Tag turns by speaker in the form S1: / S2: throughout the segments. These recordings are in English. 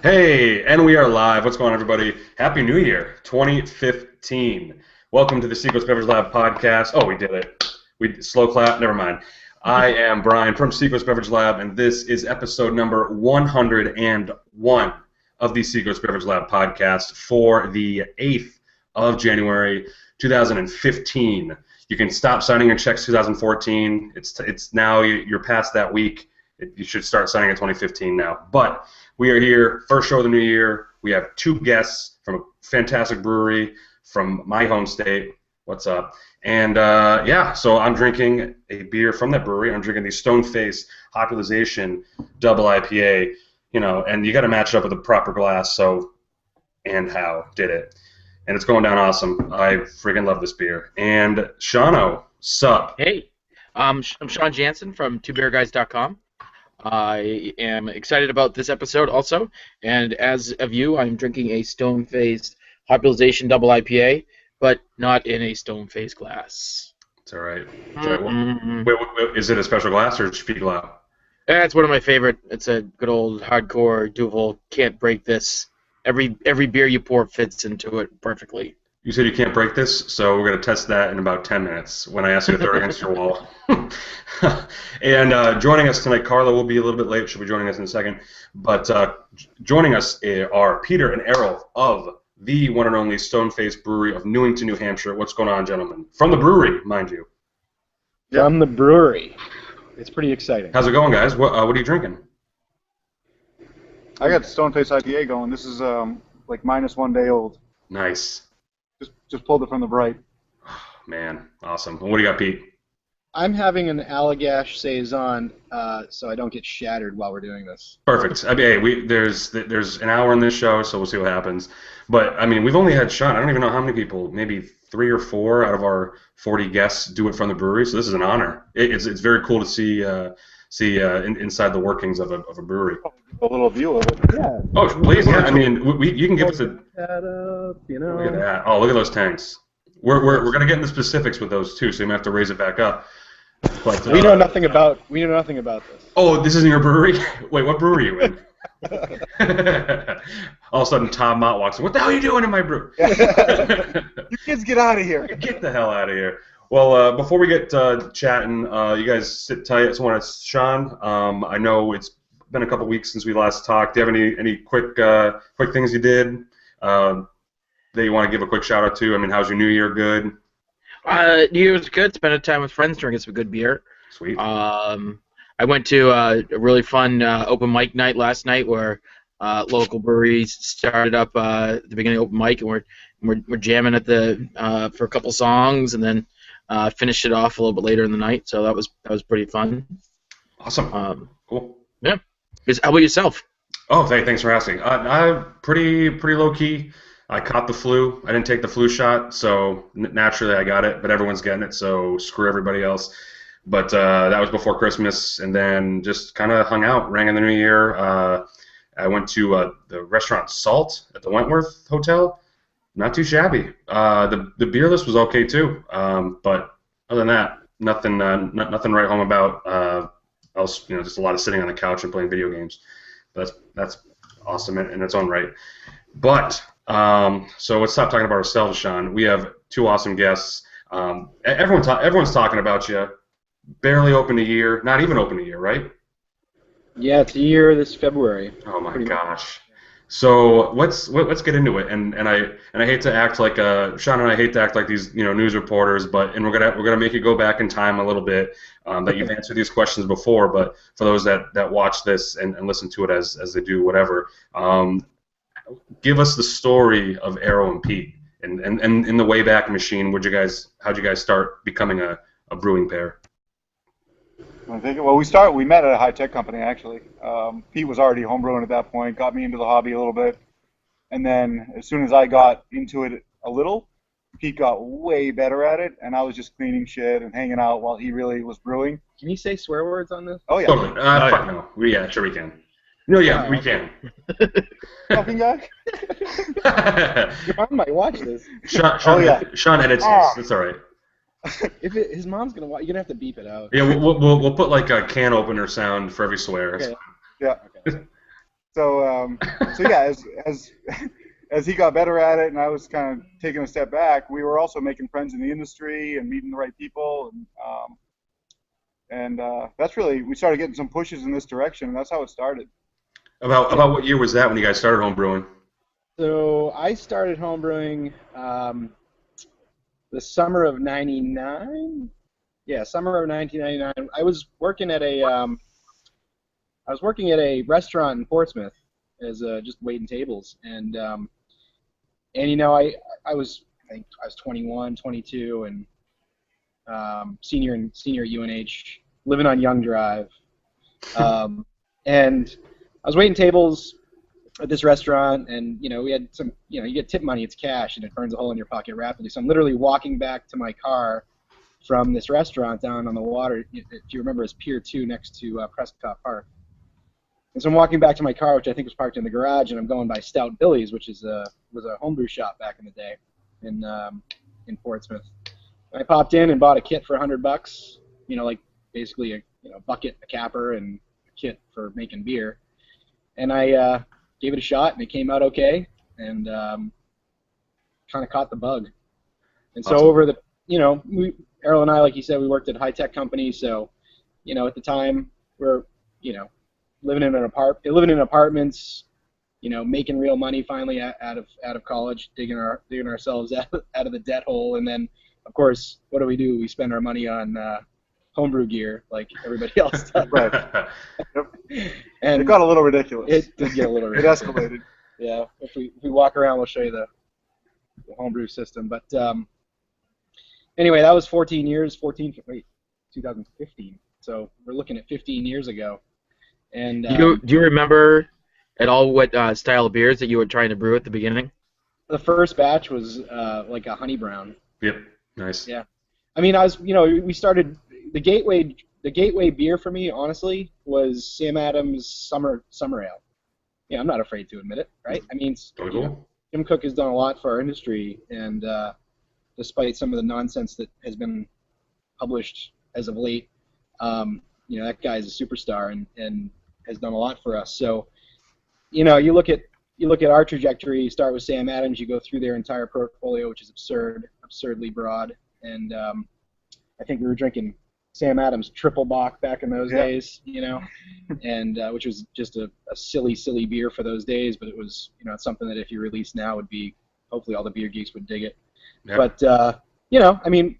S1: Hey, and we are live. What's going on, everybody? Happy New Year, 2015. Welcome to the Secrets Beverage Lab podcast. Oh, we did it. We slow clap. Never mind. I am Brian from Secrets Beverage Lab, and this is episode number 101 of the Secrets Beverage Lab podcast for the 8th of January, 2015. You can stop signing your checks 2014. It's now you're past that week. You should start signing in 2015 now. But we are here, first show of the new year. We have two guests from a fantastic brewery from my home state. What's up? And so I'm drinking a beer from that brewery. I'm drinking the Stoneface Hopulization Double IPA. And you got to match it up with a proper glass. And how did it? And it's going down awesome. I freaking love this beer. And Shano, sup?
S2: Hey, I'm Sean Jansen from twobeerguys.com. I am excited about this episode also, and as of you, I'm drinking a Stoneface Hopulization Double IPA, but not in a Stoneface glass.
S1: It's all right. Wait, is it a special glass or just feed out?
S2: It's one of my favorite. It's a good old hardcore Duvel. Can't break this. Every beer you pour fits into it perfectly.
S1: You said you can't break this, so we're going to test that in about 10 minutes when I ask you to throw it against your wall. And joining us tonight, Carla will be a little bit late. She'll be joining us in a second. But joining us are Peter and Errol of the one and only Stoneface Brewery of Newington, New Hampshire. What's going on, gentlemen? From the brewery, mind you.
S3: From the brewery. It's pretty exciting.
S1: How's it going, guys? What are you drinking?
S4: I got Stoneface IPA going. This is like minus 1 day old.
S1: Nice.
S4: Just pulled it from the bright.
S1: Man, awesome. What do you got, Pete?
S3: I'm having an Allagash Saison, so I don't get shattered while we're doing this.
S1: Perfect. I mean, hey, there's an hour in this show, so we'll see what happens. But I mean, we've only had Sean. I don't even know how many people, maybe 3 or 4 out of our 40 guests do it from the brewery. So this is an honor. It's very cool to see inside the workings of a brewery.
S4: A little view of it.
S3: Yeah.
S1: Oh, please, yeah. I mean, you can give us a.
S3: That up,
S1: Look at that. Oh, look at those tanks. We're gonna get into specifics with those too, so you might have to raise it back up. But
S3: we know nothing about this.
S1: Oh, this isn't your brewery? Wait, what brewery are you in? All of a sudden, Tom Mott walks in. What the hell are you doing in my brewery?
S4: You kids get out of here.
S1: Get the hell out of here. Well, before we get chatting, you guys sit tight. I just want to, Sean, I know it's been a couple weeks since we last talked. Do you have any quick things you did that you want to give a quick shout out to? I mean, how's your New Year? Good?
S2: New Year was good. Spent time with friends, drinking some good beer.
S1: Sweet.
S2: I went to a really fun open mic night last night where local breweries started up at the beginning of open mic, and we're jamming at for a couple songs, and then finished it off a little bit later in the night. So that was pretty fun.
S1: Awesome. Cool.
S2: Yeah. How about yourself?
S1: Oh, thanks for asking. I pretty low key. I caught the flu. I didn't take the flu shot, so naturally I got it. But everyone's getting it, so screw everybody else. But that was before Christmas, and then just kind of hung out, rang in the New Year. I went to the restaurant Salt at the Wentworth Hotel. Not too shabby. The beer list was okay too. But other than that, nothing to write home about. Else, just a lot of sitting on the couch and playing video games. That's awesome in its own right. But so let's stop talking about ourselves, Sean. We have two awesome guests. Everyone's talking about you. Barely open a year, not even open a year, right?
S3: Yeah, it's a year this February.
S1: Oh my gosh. So let's get into it. And I hate to act like Sean and I hate to act like these news reporters, but we're gonna make you go back in time a little bit. That you've answered these questions before, but for those that watch this and listen to it as they do whatever, give us the story of Errol and Pete and in the Wayback Machine. How'd you guys start becoming a brewing pair?
S4: Well, we met at a high-tech company, actually. Pete was already homebrewing at that point, got me into the hobby a little bit. And then as soon as I got into it a little, Pete got way better at it, and I was just cleaning shit and hanging out while he really was brewing.
S3: Can you say swear words on this?
S4: Oh, yeah.
S1: Totally. Fuck no. Yeah, sure we can. No, yeah, we can.
S4: Fucking guy?
S3: Your mom might watch this.
S1: Sean edits this. It's all right.
S3: His mom's gonna watch, you're gonna have to beep it out.
S1: Yeah, we'll put like a can opener sound for every swear.
S3: Okay.
S4: Yeah.
S3: Okay.
S4: So yeah, as he got better at it, and I was kind of taking a step back, we were also making friends in the industry and meeting the right people, and that's really we started getting some pushes in this direction, and that's how it started.
S1: About what year was that when you guys started home brewing?
S3: So I started homebrewing the summer of '99. Yeah, summer of 1999. I was working at a restaurant in Portsmouth as just waiting tables, and I think I was 21, 22, and senior at UNH, living on Young Drive, and I was waiting tables at this restaurant, and we had some, you get tip money, it's cash, and it burns a hole in your pocket rapidly. So I'm literally walking back to my car from this restaurant down on the water. If you remember, it's Pier 2 next to Prescott Park. And so I'm walking back to my car, which I think was parked in the garage, and I'm going by Stout Billy's, which was a homebrew shop back in the day in Portsmouth. And I popped in and bought a kit for $100, like basically a bucket, a capper, and a kit for making beer. And I gave it a shot, and it came out okay, and kind of caught the bug. And so
S1: Awesome.
S3: over the, Errol and I, like you said, we worked at high-tech companies, so, at the time, we're, living in apartments, making real money finally out of college, digging ourselves out of the debt hole, and then, of course, what do? We spend our money on homebrew gear like everybody else does.
S4: Right.
S3: And
S4: it got a little ridiculous.
S3: It did get a little ridiculous.
S4: It escalated.
S3: Yeah. If we walk around, we'll show you the homebrew system. But anyway, that was 2015. So we're looking at 15 years ago. And
S2: Do you remember at all what style of beers that you were trying to brew at the beginning?
S3: the first batch was like a honey brown.
S1: Yep. Nice.
S3: Yeah. I mean, we started the gateway beer for me, honestly, was Sam Adams Summer Ale. Yeah, I'm not afraid to admit it, right? I mean,
S1: Totally cool.
S3: Jim Koch has done a lot for our industry, and despite some of the nonsense that has been published as of late, that guy is a superstar and has done a lot for us. So, you look at our trajectory. You start with Sam Adams, you go through their entire portfolio, which is absurdly broad, and I think we were drinking Sam Adams Triple Bock back in those days, and which was just a silly beer for those days, but it was, it's something that if you release now would be, hopefully all the beer geeks would dig it.
S1: Yep.
S3: But, I mean,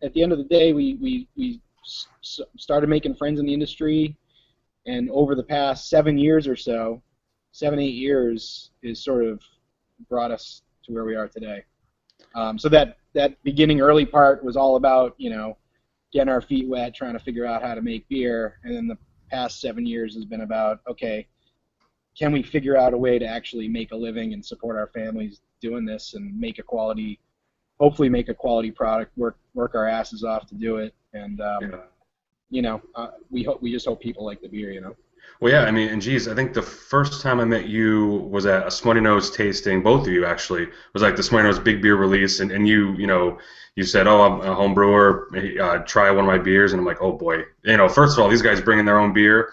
S3: at the end of the day, we started making friends in the industry, and over the past 7 years or so, 8 years, is sort of brought us to where we are today. So that beginning early part was all about, getting our feet wet, trying to figure out how to make beer, and then the past 7 years has been about, okay, can we figure out a way to actually make a living and support our families doing this and hopefully make a quality product, work our asses off to do it, and we just hope people like the beer,
S1: Well, yeah, I mean, and geez, I think the first time I met you was at a Smutty Nose tasting. Both of you actually was like the Smutty Nose big beer release, and you said, "Oh, I'm a home brewer. Try one of my beers," and I'm like, "Oh boy, first of all, these guys bringing their own beer.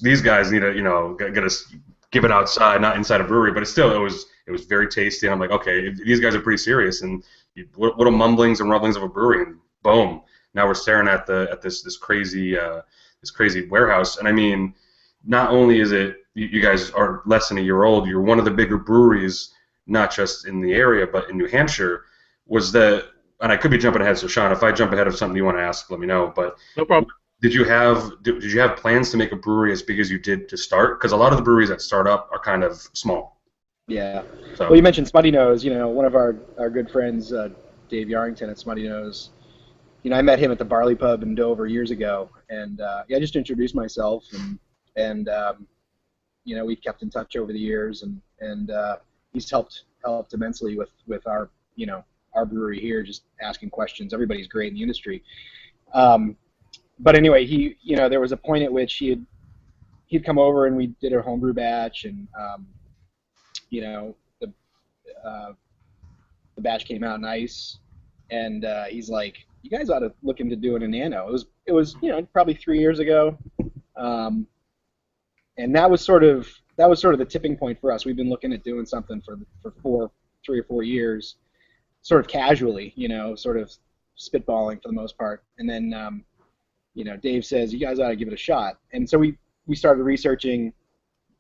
S1: These guys need to, get us give it outside, not inside a brewery." But it was very tasty, and I'm like, okay, these guys are pretty serious, and little mumblings and rumblings of a brewery, and boom, now we're staring at this crazy warehouse, and I mean. Not only is it you guys are less than a year old, you're one of the bigger breweries, not just in the area but in New Hampshire. And I could be jumping ahead, so Sean, if I jump ahead of something you want to ask, let me know. But
S2: No problem.
S1: did you have plans to make a brewery as big as you did to start? Because a lot of the breweries that start up are kind of small.
S3: Yeah.
S1: So.
S3: Well, you mentioned Smutty Nose. One of our good friends, Dave Yarrington at Smutty Nose. I met him at the Barley Pub in Dover years ago, and I just introduced myself, and we've kept in touch over the years, and he's helped immensely with our our brewery here, just asking questions. Everybody's great in the industry. But anyway, he there was a point at which he'd come over and we did a homebrew batch, and the batch came out nice, and he's like, "You guys ought to look into doing a nano." It was probably 3 years ago. And that was sort of that was sort of the tipping point for us. We've been looking at doing something for 3 or 4 years, sort of casually, sort of spitballing for the most part. And then, Dave says, you guys ought to give it a shot. And so we started researching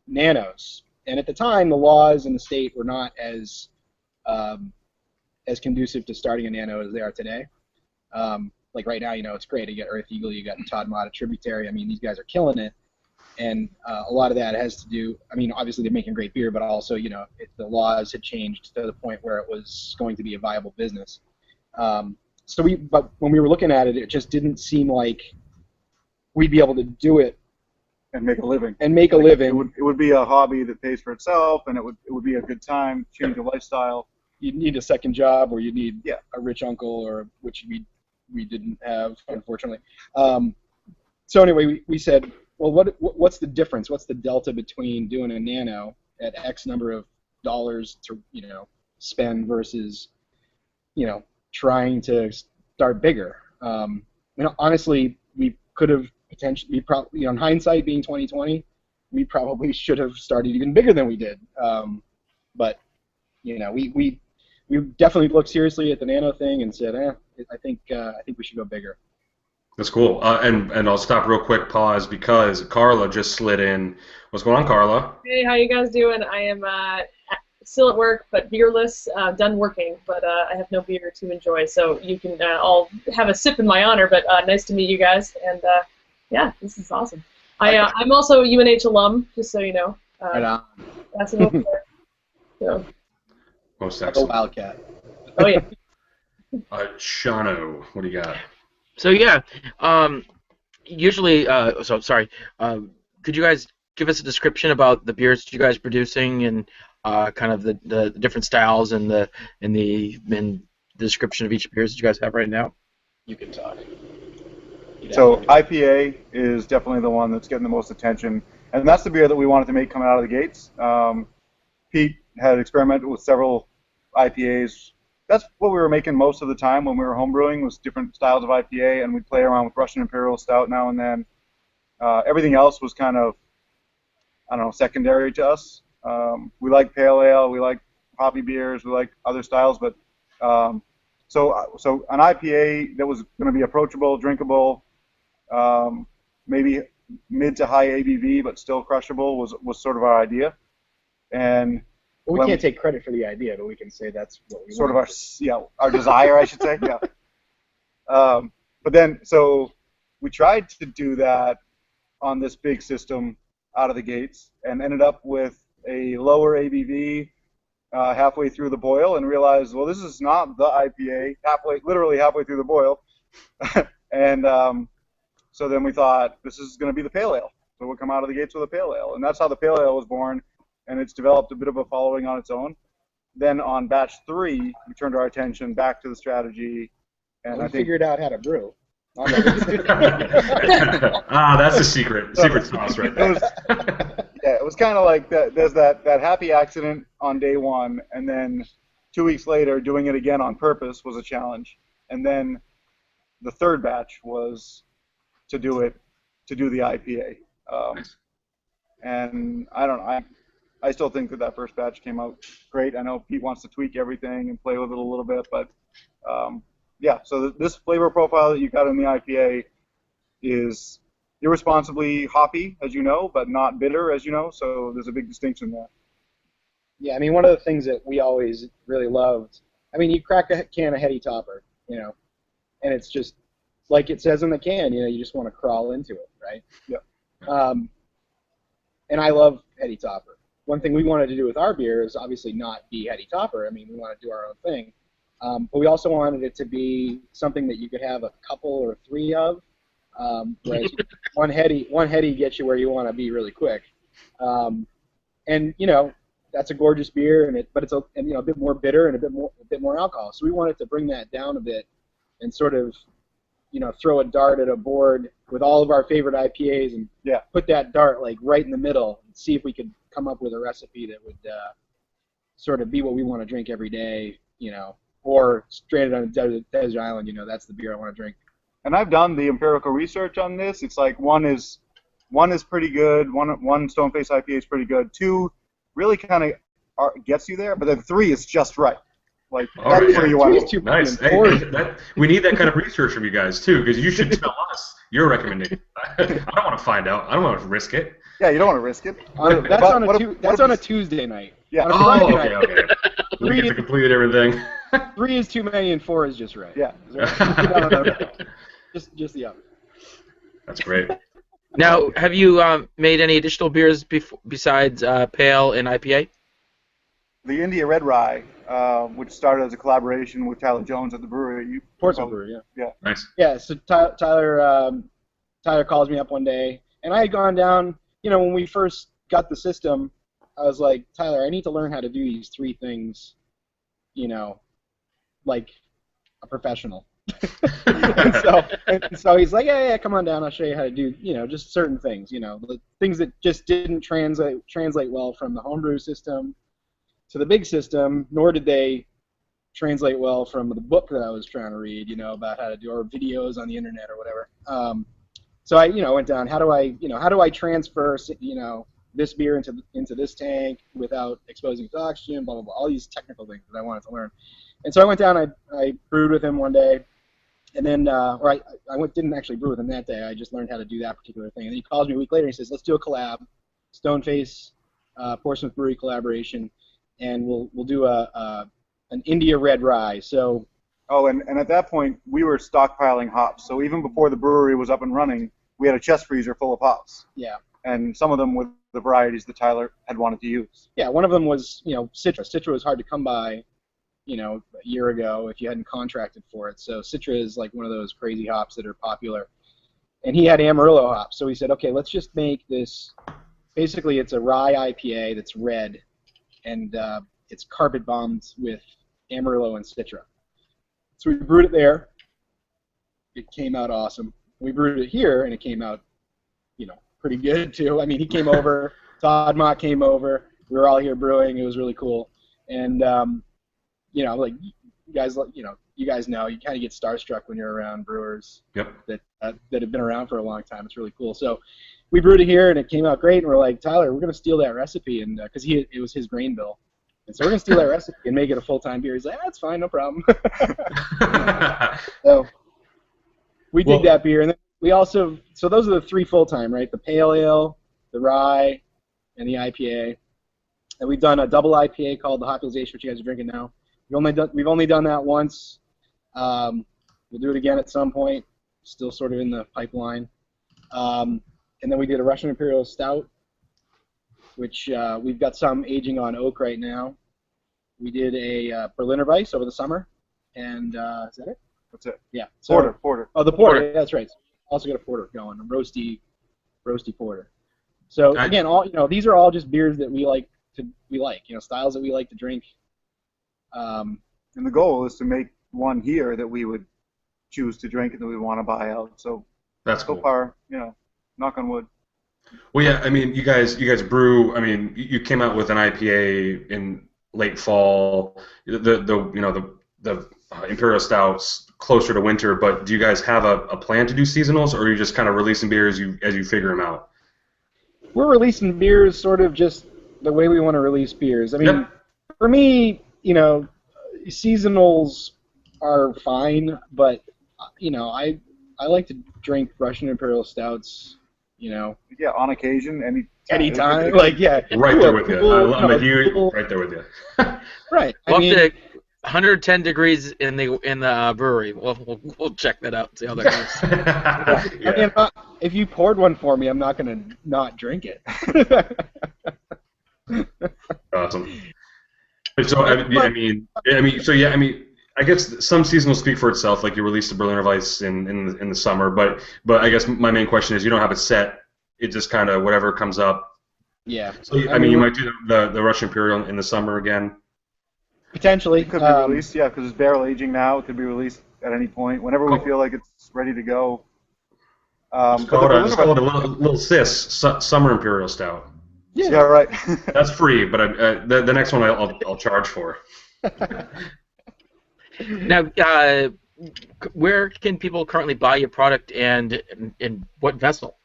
S3: nanos. And at the time, the laws in the state were not as conducive to starting a nano as they are today. Like right now, it's great. You got Earth Eagle, you got Todd Mott, Tributary. I mean, these guys are killing it. And a lot of that has to do, I mean, obviously they're making great beer, but also, the laws had changed to the point where it was going to be a viable business. But when we were looking at it, it just didn't seem like we'd be able to do it
S4: and make a living. It would be a hobby that pays for itself, and it would be a good time, change your lifestyle.
S3: You'd need a second job, or you'd need a rich uncle, or which we didn't have, unfortunately. So anyway, we said, well, what's the difference? What's the delta between doing a nano at X number of dollars to spend versus trying to start bigger? Honestly, we could have potentially, in hindsight, being 2020, we probably should have started even bigger than we did. But we definitely looked seriously at the nano thing and said, I think we should go bigger.
S1: That's cool. And I'll stop real quick, pause, because Carla just slid in. What's going on, Carla?
S5: Hey, how you guys doing? I am still at work, but beerless, done working, but I have no beer to enjoy, so you can all have a sip in my honor, but nice to meet you guys, and yeah, this is awesome. I'm also a UNH alum, just so you know.
S3: Right on.
S5: That's an open door. So.
S1: Most
S3: Like a
S1: excellent.
S3: wildcat.
S5: Oh, yeah.
S1: Shano, what do you got?
S2: So yeah, usually, could you guys give us a description about the beers that you guys are producing and kind of the different styles and the description of each beers that you guys have right now?
S3: You can talk.
S4: So IPA is definitely the one that's getting the most attention, and that's the beer that we wanted to make coming out of the gates. Pete had experimented with several IPAs. That's what we were making most of the time when we were homebrewing, was different styles of IPA, and we'd play around with Russian Imperial Stout now and then. Everything else was kind of, secondary to us. We like pale ale, we like hoppy beers, we like other styles, but so an IPA that was going to be approachable, drinkable, maybe mid to high ABV, but still crushable was sort of our idea. And
S3: well, we can't take credit for the idea, but we can say that's what we
S4: sort
S3: want.
S4: of our desire, I should say. Yeah. But then, so we tried to do that on this big system out of the gates, and ended up with a lower ABV halfway through the boil, and realized, well, this is not the IPA. Literally halfway through the boil, and so then we thought, this is going to be the pale ale. So we'll come out of the gates with a pale ale, and that's how the pale ale was born. And it's developed a bit of a following on its own. Then on batch 3, we turned our attention back to the strategy, and I
S3: figured out how to brew.
S1: That's the secret sauce right there.
S4: It was kind of like there's that happy accident on day 1, and then 2 weeks later, doing it again on purpose was a challenge. And then the third batch was to do the IPA. And I don't know. I still think that first batch came out great. I know Pete wants to tweak everything and play with it a little bit, but yeah. So this flavor profile that you got in the IPA is irresponsibly hoppy, as you know, but not bitter, as you know. So there's a big distinction there.
S3: Yeah, I mean, one of the things that we always really loved. I mean, you crack a can of Heady Topper, and it's just like it says in the can. You just want to crawl into it, right?
S4: Yeah.
S3: And I love Heady Topper. One thing we wanted to do with our beer is obviously not be Heady Topper. I mean, we want to do our own thing. But we also wanted it to be something that you could have a couple or 3 of. Whereas one heady gets you where you want to be really quick. And that's a gorgeous beer, but it's a bit more bitter and a bit more alcohol. So we wanted to bring that down a bit and sort of throw a dart at a board with all of our favorite IPAs and put that dart like right in the middle and see if we could come up with a recipe that would sort of be what we want to drink every day, or stranded on a desert island, that's the beer I want to drink.
S4: And I've done the empirical research on this. It's like one is one is pretty good. One Stoneface IPA is pretty good. Two really kind of gets you there, but then three is just right. Like
S1: All
S4: that's
S1: right,
S4: where
S1: yeah.
S4: you want
S3: Three is
S4: to.
S3: too
S1: Nice.
S3: many.
S1: Hey,
S3: Four
S1: we need that kind of research from you guys too, because you should tell us your recommendation. I don't want to find out. I don't want to risk it.
S4: Yeah, you don't want to risk it.
S3: That's on a Tuesday night.
S4: Yeah.
S3: On a
S1: Oh,
S3: Friday
S1: okay,
S3: night,
S1: okay. We get to completely different thing.
S3: 3 is too many and 4 is just right.
S4: Yeah.
S3: No. Just the other.
S1: That's great.
S2: Now, have you made any additional beers besides Pale and IPA?
S4: The India Red Rye, which started as a collaboration with Tyler Jones at the brewery.
S3: Portsmouth Brewery, yeah.
S1: Nice.
S3: Yeah, so Tyler calls me up one day, and I had gone down, when we first got the system, I was like, Tyler, I need to learn how to do these 3 things, like a professional. and so he's like, yeah, come on down, I'll show you how to do, just certain things, the things that just didn't translate well from the homebrew system to the big system, nor did they translate well from the book that I was trying to read, about how to do, or videos on the internet or whatever. So I, went down. How do I transfer, this beer into this tank without exposing it to oxygen? Blah blah blah. All these technical things that I wanted to learn. And so I went down. I brewed with him one day, and then, or I didn't actually brew with him that day. I just learned how to do that particular thing. And then he calls me a week later and he says, let's do a collab, Stoneface, Portsmouth Brewery collaboration, and we'll do an India Red Rye. So.
S4: Oh, and at that point, we were stockpiling hops. So even before the brewery was up and running, we had a chest freezer full of hops.
S3: Yeah.
S4: And some of them were the varieties that Tyler had wanted to use.
S3: Yeah, one of them was, Citra. Citra was hard to come by, a year ago if you hadn't contracted for it. So Citra is like one of those crazy hops that are popular. And he had Amarillo hops. So we said, okay, let's just make this, basically it's a rye IPA that's red, and it's carpet bombed with Amarillo and Citra. So we brewed it there. It came out awesome. We brewed it here, and it came out, pretty good too. I mean, he came over. Todd Mott came over. We were all here brewing. It was really cool. And like you guys know, you kind of get starstruck when you're around brewers.
S1: Yep.
S3: that have been around for a long time. It's really cool. So we brewed it here, and it came out great. And we're like, Tyler, we're gonna steal that recipe, and because it was his grain bill. And so we're going to steal that recipe and make it a full-time beer. He's like, that's fine, no problem. So we did that beer. And then we also, so those are the 3 full-time, right? The Pale Ale, the Rye, and the IPA. And we've done a double IPA called the Hopulization, which you guys are drinking now. We've only done that once. We'll do it again at some point. Still sort of in the pipeline. And then we did a Russian Imperial Stout, which we've got some aging on oak right now. We did a Berliner Weiss over the summer, and is that it?
S4: That's it.
S3: Yeah. So,
S4: Porter.
S3: Oh, the porter. Yeah, that's right. Also got a porter going, a roasty porter. So again, these are all just beers that we like, styles that we like to drink.
S4: And the goal is to make one here that we would choose to drink and that we want to buy out. So
S1: that's cool.
S4: So far, knock on wood.
S1: Well, yeah, I mean, you guys brew. I mean, you came out with an IPA in late fall. The Imperial Stouts closer to winter. But do you guys have a plan to do seasonals, or are you just kind of releasing beers as you figure them out?
S3: We're releasing beers sort of just the way we want to release beers. I mean, For me, seasonals are fine, but I like to drink Russian Imperial Stouts.
S4: Yeah, on occasion,
S3: anytime,
S1: right there with you. I'm a huge right there with you.
S3: Right.
S2: Up to 110 degrees in the brewery. We'll check that out. See how that goes.
S1: Yeah.
S3: I mean, if you poured one for me, I'm not gonna not drink it.
S1: Awesome. So I guess some seasonals speak for itself. Like you released the Berliner Weiss in the summer, but I guess my main question is you don't have it set. It just kind of whatever comes up.
S3: Yeah.
S1: So I mean, you might do the Russian Imperial in the summer again.
S3: Potentially.
S4: It could be released, yeah, because it's barrel aging now. It could be released at any point, whenever we feel like it's ready to go.
S1: Just call it a little summer Imperial Stout.
S4: Yeah, right.
S1: That's free, but the next one I'll charge for.
S2: Now, where can people currently buy your product, and in what vessel?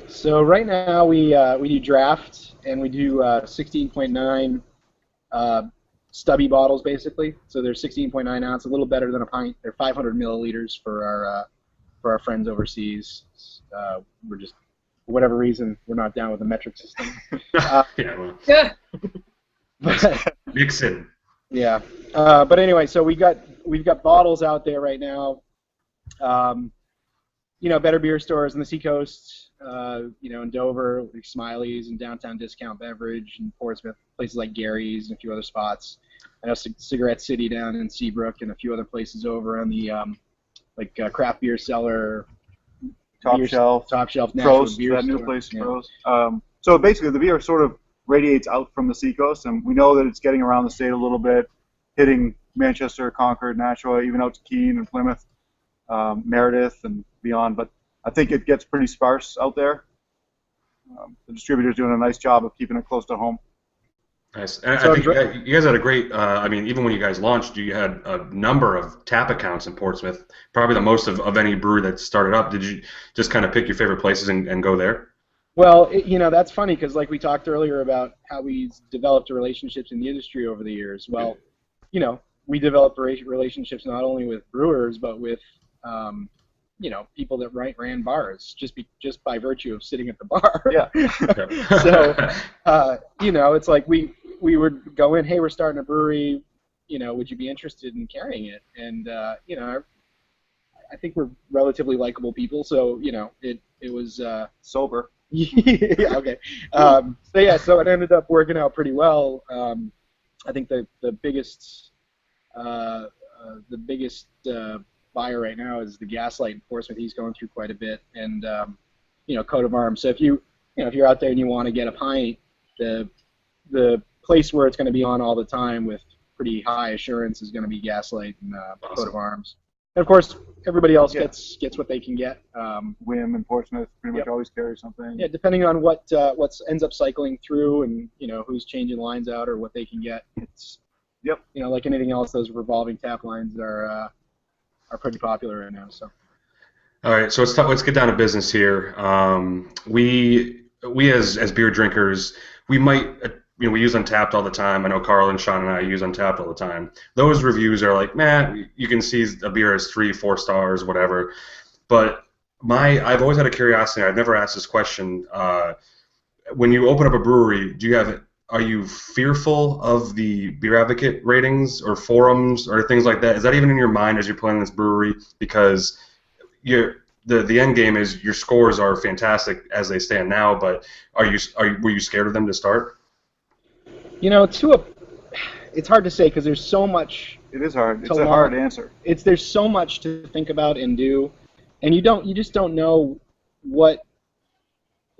S3: So right now we do draft and we do 16.9 stubby bottles basically. So they're 16.9 ounce, a little better than a pint. They're 500 milliliters for our friends overseas. We're just for whatever reason we're not down with the metric system.
S1: Yeah, well,
S5: Yeah.
S3: But,
S1: Nixon.
S3: yeah. But anyway, so we've got bottles out there right now. Better beer stores in the Seacoast, in Dover, like Smiley's and Downtown Discount Beverage, and Portsmouth, places like Gary's and a few other spots. I know Cigarette City down in Seabrook and a few other places over on the Craft Beer Cellar,
S4: Top Shelf,
S3: National
S4: Prost,
S3: Beer
S4: that new
S3: Store.
S4: place,
S3: Yeah.
S4: Prost. So basically, the beer sort of radiates out from the Seacoast, and we know that it's getting around the state a little bit, hitting Manchester, Concord, Nashua, even out to Keene and Plymouth, Meredith, and beyond. But I think it gets pretty sparse out there. The distributor's doing a nice job of keeping it close to home.
S1: Nice. And
S3: So
S1: I think you guys had a great, even when you guys launched, you had a number of tap accounts in Portsmouth, probably the most of any brewery that started up. Did you just kind of pick your favorite places and go there?
S3: Well, that's funny because like we talked earlier about how we developed relationships in the industry over the years. Well, we developed relationships not only with brewers but with people that ran bars just by virtue of sitting at the bar.
S4: Yeah.
S3: So, it's like we would go in, hey, we're starting a brewery, would you be interested in carrying it? And I think we're relatively likable people, so it was
S4: Sober.
S3: yeah, okay. So it ended up working out pretty well. I think the biggest buyer right now is the Gaslight in Portsmouth. He's going through quite a bit, and Coat of Arms. So if you're out there and you want to get a pint, the place where it's going to be on all the time with pretty high assurance is going to be Gaslight and Coat of Arms. And of course, everybody else gets what they can get.
S4: Whim and Portsmouth pretty much always carry something.
S3: Yeah, depending on what ends up cycling through and who's changing lines out or what they can get. It's like anything else, those revolving tap lines are pretty popular right now. So.
S1: All right, so let's get down to business here. We as beer drinkers, we might we use Untapped all the time. I know Carl and Sean and I use Untapped all the time. Those reviews are like, man, you can see a beer has 3-4 stars, whatever. But I've always had a curiosity. I've never asked this question. When you open up a brewery, are you fearful of the Beer Advocate ratings or forums or things like that? Is that even in your mind as you're planning this brewery? Because the end game is your scores are fantastic as they stand now, but were you scared of them to start?
S3: It's hard to say because there's so much.
S4: It is hard. It's a hard answer.
S3: There's so much to think about and do, and you just don't know what.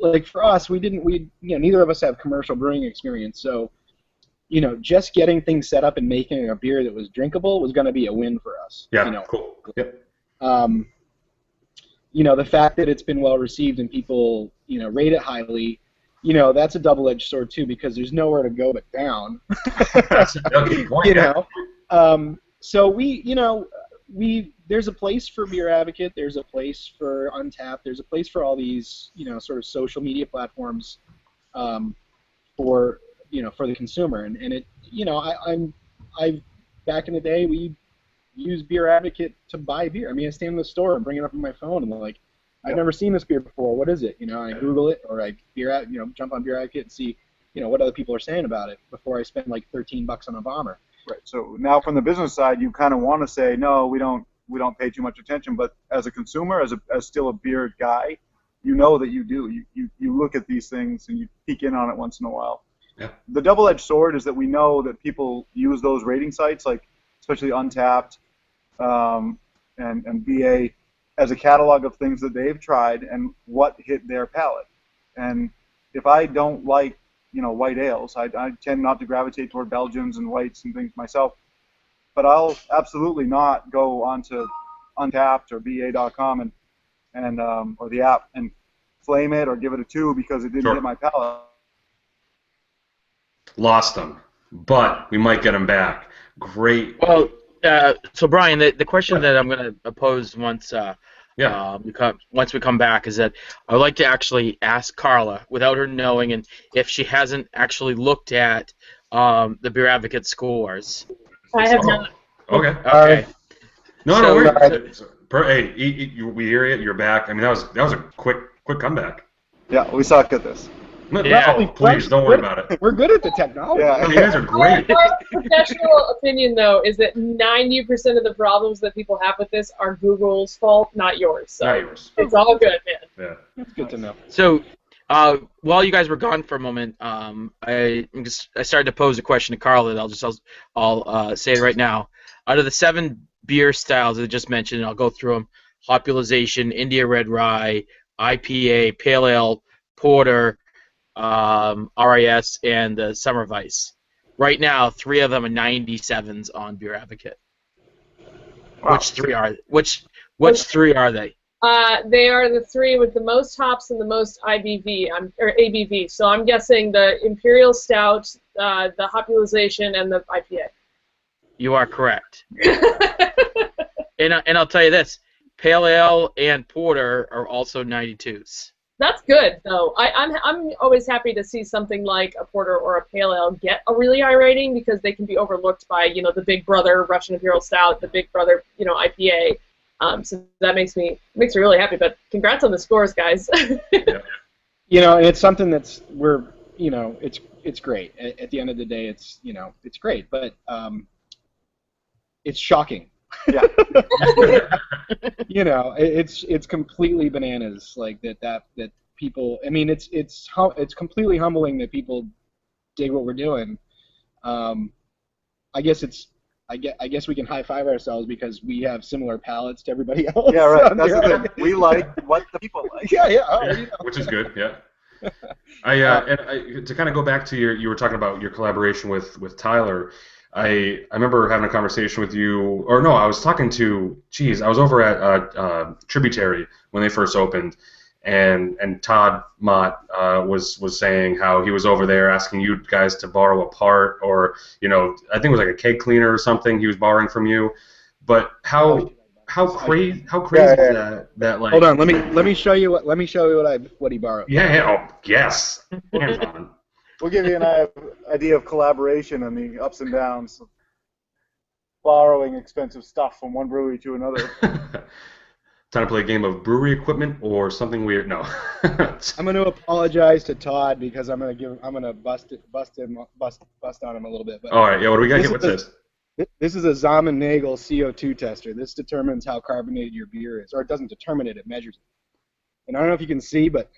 S3: Like for us, neither of us have commercial brewing experience, so just getting things set up and making a beer that was drinkable was going to be a win for us.
S1: Yeah, cool. Yep.
S3: The fact that it's been well received and people rate it highly. That's a double-edged sword too because there's nowhere to go but down.
S1: That's a good point.
S3: So there's a place for Beer Advocate, there's a place for Untapped, there's a place for all these sort of social media platforms for the consumer, and it I back in the day we used Beer Advocate to buy beer. I mean, I stand in the store and bring it up on my phone and they're like, I've never seen this beer before. What is it? I Google it or I jump on Beer Advocate and see what other people are saying about it before I spend like $13 on a bomber.
S4: Right. So now from the business side, you kind of want to say no, we don't pay too much attention. But as a consumer, as still a beer guy, that you do. You look at these things and you peek in on it once in a while.
S1: Yeah.
S4: The double-edged sword is that we know that people use those rating sites, like especially Untapped and BA, as a catalog of things that they've tried and what hit their palate. And if I don't like, white ales, I tend not to gravitate toward Belgians and whites and things myself. But I'll absolutely not go onto Untapped or BA.com and or the app and flame it or give it a 2 because it didn't hit my palate.
S1: Lost them, but we might get them back. Great.
S2: Well, so Brian, the question that I'm going to pose once
S1: Yeah.
S2: Once we come back, is that I would like to actually ask Carla, without her knowing, and if she hasn't actually looked at the Beer Advocate scores.
S5: I have not.
S1: Okay.
S2: Okay.
S1: No,
S2: So-
S1: worries. Hey, we hear you. You're back. I mean, that was a quick comeback.
S4: Yeah, we suck at this.
S2: Yeah.
S1: Oh, please don't worry about it.
S3: We're good at the technology.
S4: Yeah.
S1: You guys are great.
S5: My professional opinion, though, is that 90% of the problems that people have with this are Google's fault, not yours. So
S1: Not yours.
S5: it's all good, man.
S1: Yeah.
S3: That's good to know.
S2: So, while you guys were gone for a moment, I started to pose a question to Carla. I'll say it right now. Out of the 7 beer styles that I just mentioned, I'll go through them: Hopulization, India Red Rye, IPA, Pale Ale, Porter, RIS, and Summer Vice. Right now, 3 of them are 97s on Beer Advocate.
S4: Wow.
S2: Which 3 are they?
S5: They are the 3 with the most hops and the most IBV, or ABV. So I'm guessing the Imperial Stout, the Hopulization, and the IPA.
S2: You are correct. And I'll tell you this: Pale Ale and Porter are also 92s.
S5: That's good, though. I'm always happy to see something like a porter or a pale ale get a really high rating, because they can be overlooked by, the Big Brother Russian Imperial Stout, the Big Brother, IPA. So that makes me really happy. But congrats on the scores, guys.
S3: Yeah. And it's something that's it's great. At the end of the day, it's great, but it's shocking.
S4: Yeah.
S3: It's completely bananas, like that people. I mean, it's completely humbling that people dig what we're doing. I guess we can high five ourselves because we have similar palates to everybody else.
S4: Yeah, right. That's the thing. We like what the people like.
S3: Yeah.
S1: Which is good. Yeah. To kind of go back to you were talking about your collaboration with Tyler. I remember having a conversation with you, or no, I was talking to, I was over at Tributary when they first opened, and Todd Mott was saying how he was over there asking you guys to borrow a part, or I think it was like a keg cleaner or something he was borrowing from you. But how crazy is that like?
S3: Hold on, let me show you what he borrowed.
S1: Yeah. Oh yes. Hands on.
S4: We'll give you an idea of collaboration and the ups and downs of borrowing expensive stuff from one brewery to another.
S1: Time to play a game of brewery equipment or something weird. No.
S3: I'm going to apologize to Todd because I'm going to bust on him a little bit. But
S1: all right. Yeah. What do we got here? What's this?
S3: This is a Zaman Nagel CO2 tester. This determines how carbonated your beer is, or it doesn't determine it; it measures it. And I don't know if you can see, but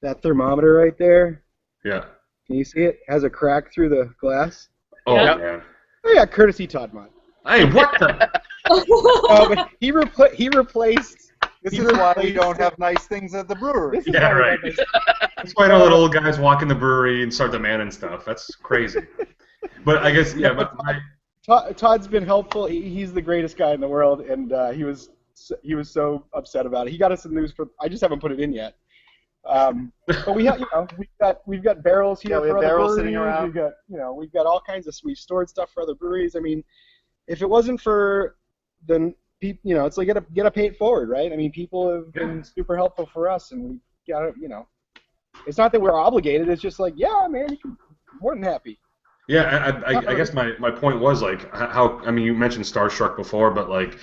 S3: that thermometer right there.
S1: Yeah.
S3: Can you see it? Has a crack through the glass.
S1: Oh,
S5: Yeah.
S1: man.
S3: Oh yeah, courtesy Todd Mott.
S1: Hey, what the?
S3: But he replaced.
S4: This is why we don't have nice things at the brewery.
S3: This is
S1: Yeah,
S3: why we
S1: right.
S3: don't make-
S1: That's why all the old guys walk in the brewery and start demanding stuff. That's crazy. But I guess, yeah, but
S3: Todd's been helpful. He's the greatest guy in the world, and he was so upset about it. He got us some news. I just haven't put it in yet. But we have, we've got barrels here
S4: Yeah, we
S3: for
S4: have
S3: other
S4: barrels
S3: breweries.
S4: sitting around.
S3: We've got all kinds of. We've stored stuff for other breweries. I mean, if it wasn't for the people, it's like gotta pay it forward, right? I mean, people have been super helpful for us, and we gotta, it's not that we're obligated. It's just like, yeah, man, you're more than happy.
S1: yeah, I guess my point was like how, I mean, you mentioned Starstruck before, but like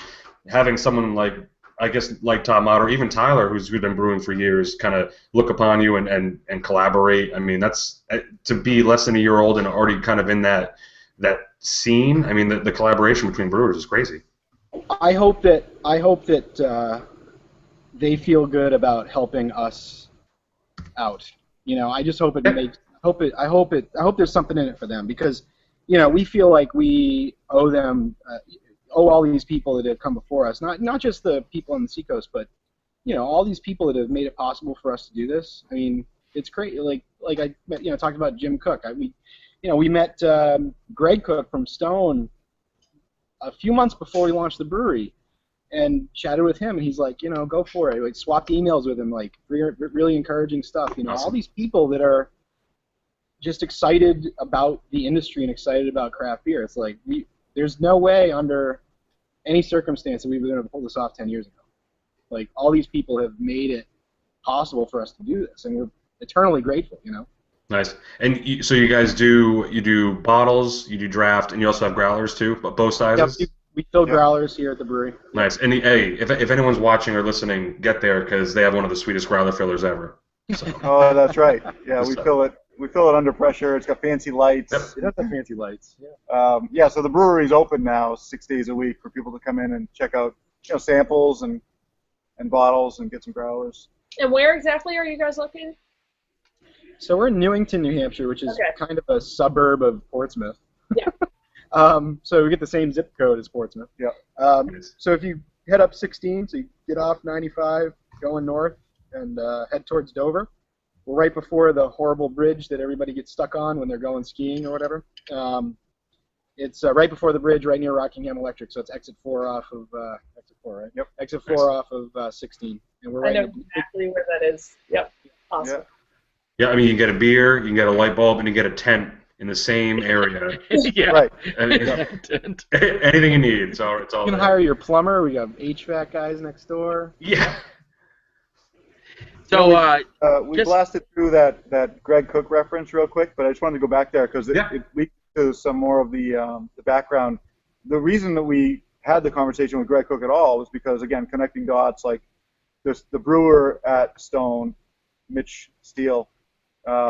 S1: having someone like, I guess, like Tom Mott or even Tyler, who's been brewing for years, kind of look upon you and collaborate. I mean, that's to be less than a year old and already kind of in that scene. I mean, the collaboration between brewers is crazy.
S3: I hope that they feel good about helping us out. I just hope it makes. I hope there's something in it for them, because, we feel like we owe them. Owe all these people that have come before us, not just the people on the Seacoast, but all these people that have made it possible for us to do this. I mean, it's great. Like I talked about Jim Cook. We met Greg Cook from Stone a few months before we launched the brewery, and chatted with him, and he's like, go for it. Like, swapped emails with him, like really encouraging stuff.
S1: Awesome.
S3: All these people that are just excited about the industry and excited about craft beer. It's like there's no way under any circumstance that we would have pulled this off 10 years ago. Like, all these people have made it possible for us to do this, and we're eternally grateful, you know.
S1: Nice. And so you guys do bottles, you do draft, and you also have growlers too, but both sizes?
S3: Yep, we fill growlers here at the brewery.
S1: Nice. And hey, if anyone's watching or listening, get there because they have one of the sweetest growler fillers ever. So.
S4: Oh, that's right. Yeah, we fill it. We fill it under pressure. It's got fancy lights.
S1: Yep.
S3: It does have fancy lights. Yeah.
S4: Yeah. So the brewery's open now 6 days a week for people to come in and check out, samples and bottles and get some growlers.
S5: And where exactly are you guys located?
S3: So we're in Newington, New Hampshire, which is kind of a suburb of Portsmouth.
S5: Yeah.
S3: So we get the same zip code as Portsmouth.
S4: Yeah.
S3: So if you head up 16, so you get off 95, going north, and head towards Dover. We're right before the horrible bridge that everybody gets stuck on when they're going skiing or whatever. It's right before the bridge, right near Rockingham Electric. So it's exit 4 off of exit 4, right?
S4: Yep.
S3: Exit 4 off of 16, and we're right.
S5: I know exactly where that is. Yep. Awesome.
S4: Yeah.
S1: Yeah, I mean, you can get a beer, you can get a light bulb, and you get a tent in the same area.
S2: Yeah.
S4: Right.
S1: Anything you need, so it's all
S3: You can
S1: there.
S3: hire your plumber. We got HVAC guys next door.
S1: Yeah.
S2: So
S4: We blasted through that Greg Cook reference real quick, but I just wanted to go back there because it leads to some more of the background. The reason that we had the conversation with Greg Cook at all was because, again, connecting dots, like the brewer at Stone, Mitch Steele,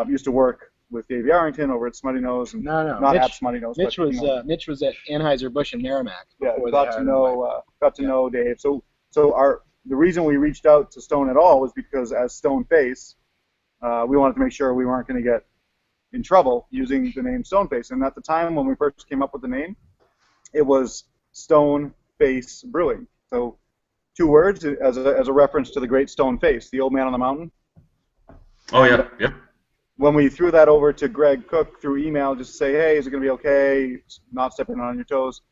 S4: used to work with Davey Arrington over at Smutty Nose, and
S3: No,
S4: not
S3: Mitch,
S4: at Smutty Nose.
S3: Mitch
S4: but,
S3: was Mitch was at Anheuser-Busch and Merrimack.
S4: Yeah,
S3: before
S4: got
S3: they
S4: to
S3: hired him.
S4: know Dave. So the reason we reached out to Stone at all was because as Stoneface, we wanted to make sure we weren't going to get in trouble using the name Stoneface. And at the time when we first came up with the name, it was Stoneface Brewing. So 2 words as a reference to the great Stoneface, the old man on the mountain.
S1: Oh, yeah. Yep.
S4: When we threw that over to Greg Cook through email, just to say, hey, is it going to be okay, not stepping on your toes,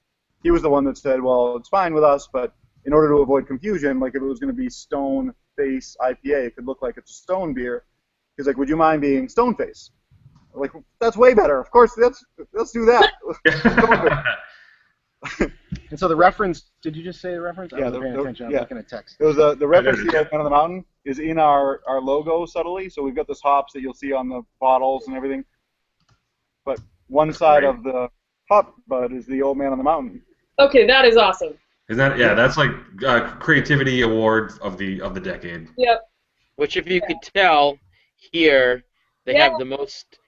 S4: he was the one that said, well, it's fine with us, but in order to avoid confusion, like if it was going to be Stone Face IPA, it could look like it's a stone beer. He's like, would you mind being Stoneface? Like, that's way better. Of course, let's do that.
S3: And so the reference, did you just say the reference? I
S4: Yeah,
S3: wasn't paying attention. I was looking at text.
S4: It was the reference to the old man on the mountain is in our logo subtly. So we've got this hops that you'll see on the bottles and everything. But one side of the hop bud is the old man on the mountain.
S5: Okay, that is awesome.
S1: Isn't that that's like creativity award of the decade.
S5: Yep.
S2: which, if you could tell, here they have the most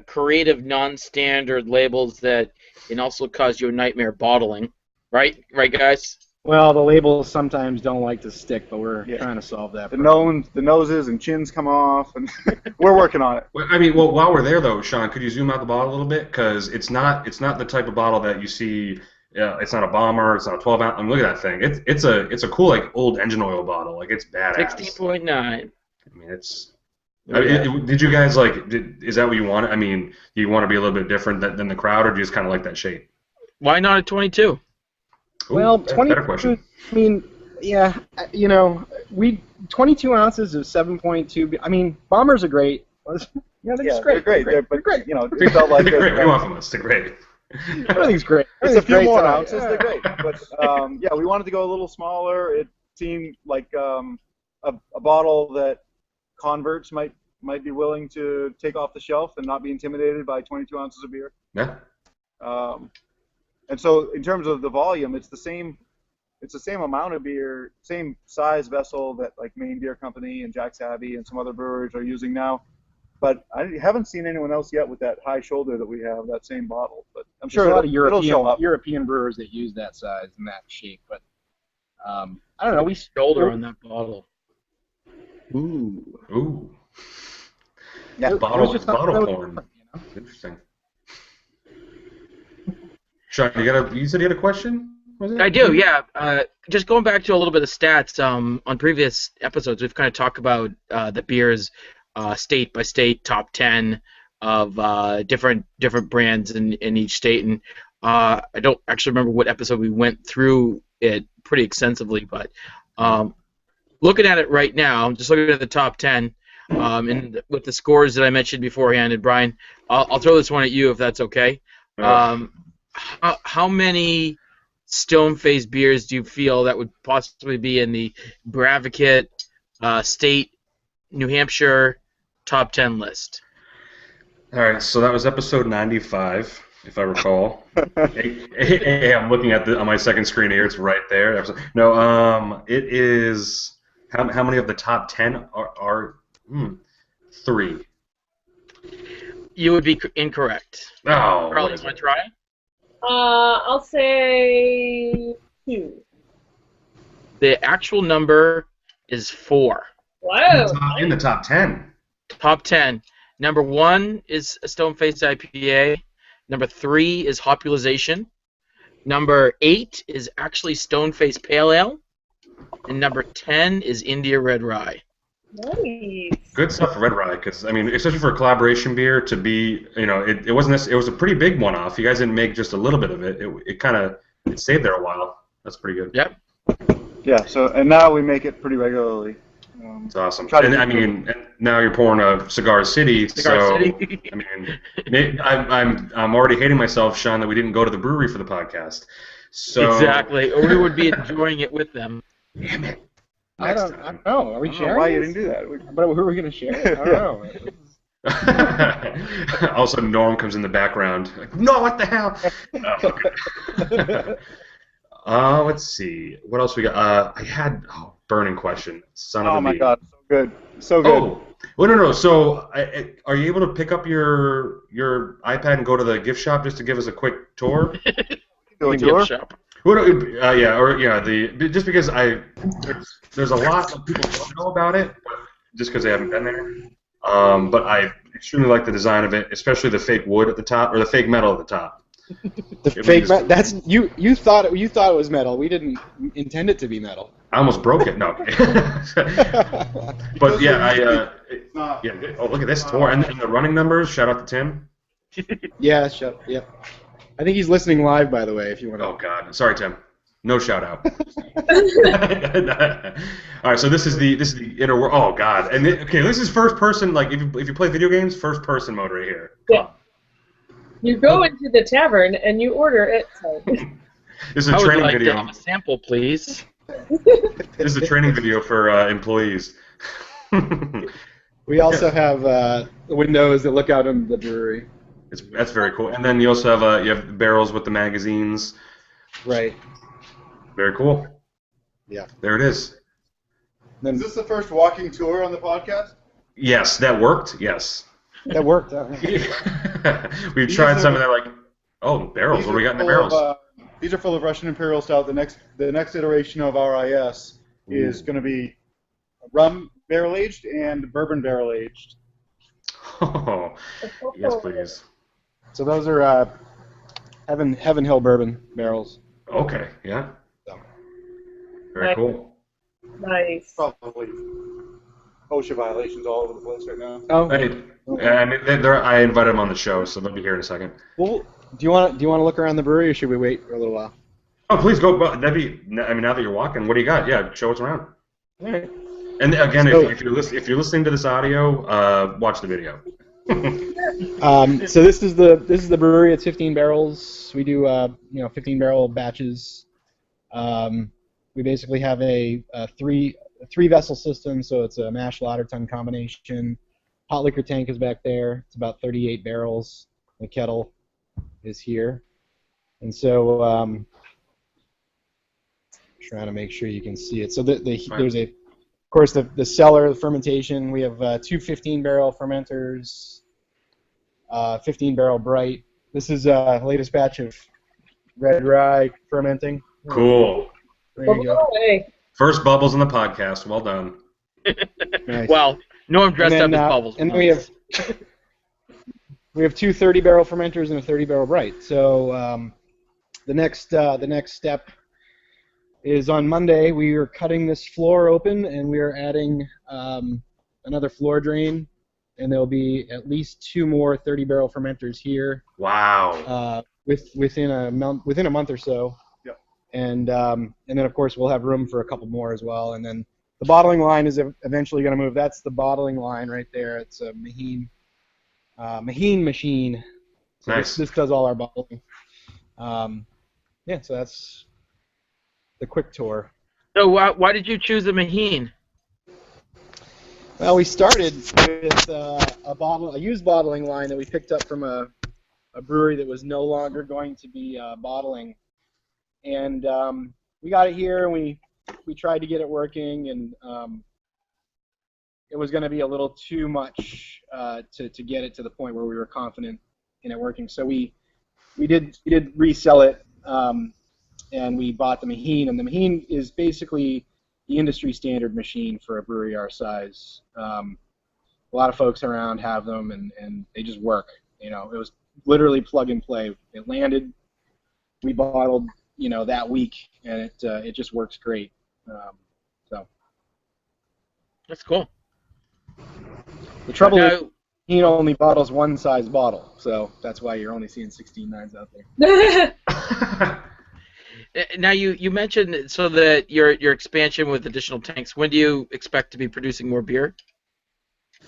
S2: creative, non-standard labels that can also cause you a nightmare bottling. Right, guys?
S3: Well, the labels sometimes don't like to stick, but we're trying to solve that.
S4: The noses and chins come off, and we're working on it.
S1: I mean, well, while we're there though, Sean, could you zoom out the bottle a little bit? Because it's not the type of bottle that you see. It's not a bomber. It's not a 12 ounce. I mean, look at that thing. It's a cool like old engine oil bottle. Like it's badass.
S2: 16.9.
S1: I mean, it's. Did you guys is that what you want? I mean, do you want to be a little bit different than the crowd, or do you just kind of like that shape?
S2: Why not a 22?
S3: Well,
S1: better
S3: 22.
S1: question.
S3: I mean, 22 ounces of 7.2. I mean, bombers are great. They're just great.
S4: They're great. But great. We felt like
S1: they're great. We want from us. They're great.
S3: Everything's great.
S4: It's a few
S3: great
S4: more
S3: tonight.
S4: ounces. They're great. But we wanted to go a little smaller. It seemed like a bottle that converts might be willing to take off the shelf and not be intimidated by 22 ounces of beer.
S1: Yeah.
S4: And so, in terms of the volume, it's the same amount of beer, same size vessel that like Maine Beer Company and Jack's Abbey and some other brewers are using now. But I haven't seen anyone else yet with that high shoulder that we have, that same bottle. But I'm sure
S3: There's a lot of
S4: it'll show up.
S3: European brewers that use that size and that shape. But I don't know. We
S2: Shoulder on that bottle.
S1: Ooh.
S4: Yeah.
S1: Bottle porn. Interesting. Sean, you said you had a question? Was it?
S2: I do, yeah. Just going back to a little bit of stats, on previous episodes, we've kind of talked about the beers state by state, top 10 of different brands in each state. And I don't actually remember what episode we went through it pretty extensively, but looking at it right now, just looking at the top 10, and with the scores that I mentioned beforehand, and Brian, I'll throw this one at you if that's okay. How many Stoneface beers do you feel that would possibly be in the Bravocate State, New Hampshire top 10 list?
S1: All right, so that was episode 95, if I recall. Hey, I'm looking at on my second screen here. It's right there. No, it is. How many of the top 10 are 3?
S2: You would be incorrect.
S1: Oh,
S2: Carl, you want to try?
S5: I'll say 2.
S2: The actual number is 4.
S5: Wow.
S1: In the top 10.
S2: Top 10. Number 1 is a Stoneface IPA. Number 3 is Hopulization. Number 8 is actually Stoneface Pale Ale. And number 10 is India Red Rye.
S5: Nice.
S1: Good stuff for Red Rye, because I mean, especially for a collaboration beer to be, it wasn't. It was a pretty big one-off. You guys didn't make just a little bit of it. It stayed there a while. That's pretty good.
S2: Yep.
S4: Yeah. So and now we make it pretty regularly.
S1: It's awesome. And now you're pouring a Cigar City.
S2: City.
S1: I mean, I'm already hating myself, Sean, that we didn't go to the brewery for the podcast. So
S2: Exactly. Or we would be enjoying it with them.
S1: Damn it.
S3: I don't know. Are we
S4: I don't know
S3: sharing?
S4: why you
S3: this?
S4: didn't do that.
S3: But who are we going to share? I don't know.
S1: All of a sudden, Norm comes in the background. Like, no, what the hell? Let's see. What else we got? I had burning question. Son of a
S4: Oh my
S1: bee.
S4: God, so good, so good.
S1: Oh, well, no. So, are you able to pick up your iPad and go to the gift shop just to give us a quick tour?
S4: Do a
S2: Gift
S4: tour?
S2: shop.
S1: Just because there's a lot of people who don't know about it, just because they haven't been there. But I extremely like the design of it, especially the fake wood at the top or the fake metal at the top.
S3: The fake metal. That's you thought it was metal. We didn't intend it to be metal.
S1: I almost broke it. No. But yeah,
S4: Not-
S1: Oh, look at this tour and the running numbers. Shout out to Tim.
S3: Yeah, Yep. I think he's listening live, by the way. If you want to.
S1: Oh God, sorry, Tim. No shout out. All right, so this is the inner world. Oh God, and this is first person. Like if you play video games, first person mode right here.
S5: Yeah. You go into the tavern and you order it.
S1: This is a
S2: I would
S1: training
S2: like
S1: video.
S2: to have a sample, please.
S1: This is a training video for employees.
S3: We also have windows that look out on the brewery.
S1: That's very cool. And then you also have you have barrels with the magazines.
S3: Right.
S1: Very cool.
S3: Yeah.
S1: There it is.
S3: Then
S4: Is this the first walking tour on the podcast?
S1: Yes, that worked. Yes.
S3: that worked.
S1: We've tried some, and they're like, oh, barrels.
S4: These
S1: What do we
S4: are
S1: got in the
S4: full
S1: barrels?
S4: These are full of Russian Imperial Stout. The next iteration of RIS is going to be rum barrel aged and bourbon barrel aged.
S1: Oh, yes, please.
S3: So those are Heaven Hill bourbon barrels.
S1: Okay, yeah.
S3: So.
S1: Very
S5: Nice.
S1: cool.
S5: Nice.
S4: Probably OSHA violations all over the place right now.
S3: Oh.
S1: Hey, I mean, I invited them on the show, so they'll be here in a second.
S3: Well, do you want to look around the brewery, or should we wait for a little while?
S1: Oh, please go. That'd be. I mean, now that you're walking, what do you got? Yeah, show what's around.
S3: All right.
S1: And again,
S3: So-
S1: if you're listening to this audio, watch the video.
S3: So this is the brewery. It's 15 barrels. We do 15 barrel batches. We basically have a three vessel system, so it's a mash lauter tun combination. Hot liquor tank is back there. It's about 38 barrels. The kettle is here, and so trying to make sure you can see it. So there's of course the cellar, the fermentation. We have two 15 barrel fermenters. 15 barrel bright. This is latest batch of red rye fermenting.
S1: Cool.
S3: There you go.
S5: Hey.
S1: First bubbles in the podcast. Well done.
S3: Nice.
S2: Well, Norm dressed
S3: And then,
S2: up as Bubbles.
S3: And then we have two 30 barrel fermenters and a 30 barrel bright. So the next step is on Monday. We are cutting this floor open and we are adding another floor drain, and there'll be at least two more 30 barrel fermenters here.
S1: Wow.
S3: Within a month or so.
S4: Yep.
S3: And then of course we'll have room for a couple more as well. And then the bottling line is eventually going to move. That's the bottling line right there. It's a Maheen machine. So
S1: Nice.
S3: This does all our bottling. So that's the quick tour.
S2: So why did you choose a Maheen?
S3: Well, we started with a used bottling line that we picked up from a brewery that was no longer going to be bottling, and we got it here and we tried to get it working, and it was going to be a little too much to get it to the point where we were confident in it working. So we did resell it, and we bought the Maheen, and the Maheen is basically the industry standard machine for a brewery our size. A lot of folks around have them, and they just work. You know, it was literally plug and play. It landed, we bottled, you know, that week, and it just works great. So
S2: That's cool.
S3: the trouble
S2: Now,
S3: is, he only bottles one size bottle, so that's why you're only seeing 16.9s out there.
S2: now you mentioned so that your expansion with additional tanks. When do you expect to be producing more beer?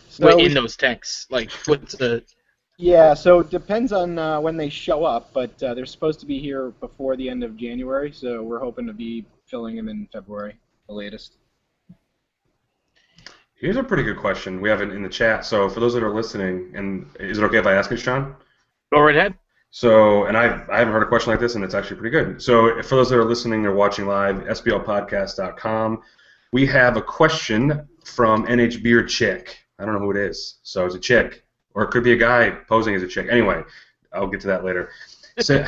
S3: So
S2: In those tanks, like what's the?
S3: Yeah, so it depends on when they show up, but they're supposed to be here before the end of January, so we're hoping to be filling them in February, the latest.
S1: Here's a pretty good question we have in the chat. So for those that are listening, and is it okay if I ask it, Sean?
S2: Go right ahead.
S1: So, and I haven't heard a question like this, and it's actually pretty good. So for those that are listening, they're watching live, sblpodcast.com. We have a question from NH Beer Chick. I don't know who it is. So it's a chick, or it could be a guy posing as a chick. Anyway, I'll get to that later. So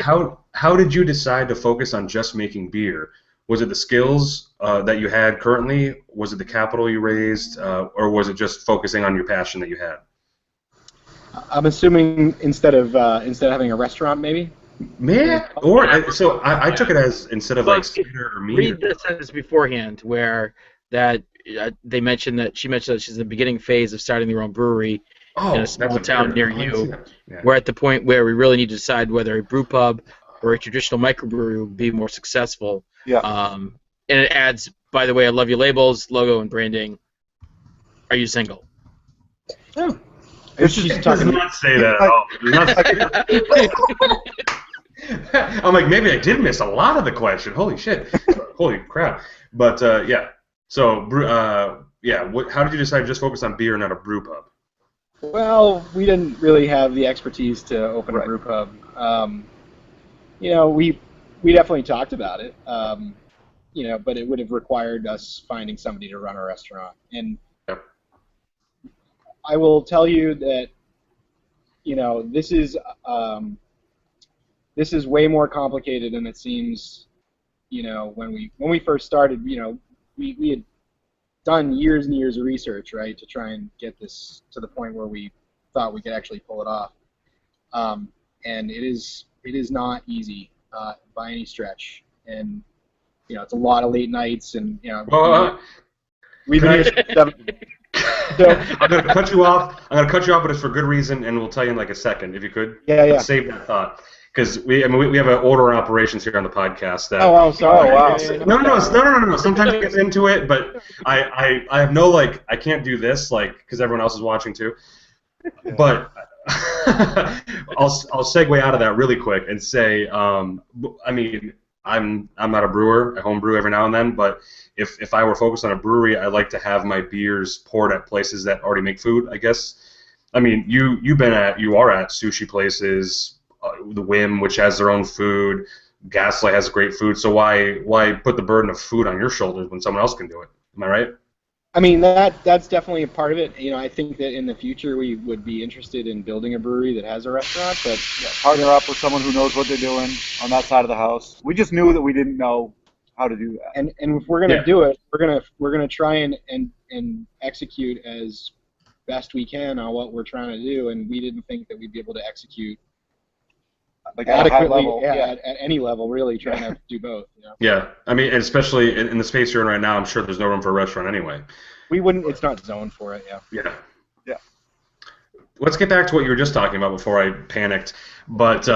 S1: how did you decide to focus on just making beer? Was it the skills that you had currently? Was it the capital you raised? Or was it just focusing on your passion that you had?
S3: I'm assuming instead of having a restaurant, maybe?
S1: Man, or so I took it as instead of like cider or meat.
S2: Read the sentence beforehand where that she mentioned that she's in the beginning phase of starting their own brewery in a small town near you.
S1: Yeah.
S2: We're at the point where we really need to decide whether a brew pub or a traditional microbrewery would be more successful.
S4: Yeah.
S2: And it adds, by the way, I love your labels, logo, and branding. Are you single?
S3: Oh.
S4: It's
S3: She's
S4: just-
S1: Does
S3: talking.
S1: not say that at all. Does not say that. I'm like, maybe I did miss a lot of the question. Holy shit. Holy crap. But yeah. So how did you decide to just focus on beer and not a brew pub?
S3: Well, we didn't really have the expertise to open a
S4: Right.
S3: brew pub. You know, we definitely talked about it. You know, but it would have required us finding somebody to run a restaurant. And
S1: Yep.
S3: I will tell you that, you know, this is way more complicated than it seems. You know, when we first started, you know, we had done years and years of research, right, to try and get this to the point where we thought we could actually pull it off. And it is not easy by any stretch. And you know, it's a lot of late nights, and you know, we've been here since 7. So,
S1: I'm going to cut you off. But it's for good reason, and we'll tell you in like a second, if you could.
S3: Yeah.
S1: Save that thought, because we have an order in operations here on the podcast. That,
S3: oh, wow, sorry.
S4: Oh, wow.
S1: No. Sometimes it gets into it, but I have no I can't do this because everyone else is watching too. But I'll segue out of that really quick and say, I mean, I'm not a brewer. I home brew every now and then, but if I were focused on a brewery, I like to have my beers poured at places that already make food, I guess. I mean, you are at sushi places, the Whim, which has their own food, Gaslight has great food, so why put the burden of food on your shoulders when someone else can do it? Am I right?
S3: I mean, that's definitely a part of it. You know, I think that in the future we would be interested in building a brewery that has a restaurant, but
S4: Partner up with someone who knows what they're doing on that side of the house. We just knew that we didn't know how to do that.
S3: and if we're gonna do it, we're gonna try and execute as best we can on what we're trying to do, and we didn't think that we'd be able to execute
S4: Like at a high
S3: adequately
S4: level.
S3: at any level, really trying to do both. You know?
S1: Yeah, I mean, and especially in the space you're in right now, I'm sure there's no room for a restaurant anyway.
S3: We wouldn't. It's not zoned for it. Yeah.
S1: Yeah.
S4: Yeah.
S1: Let's get back to what you were just talking about before I panicked. But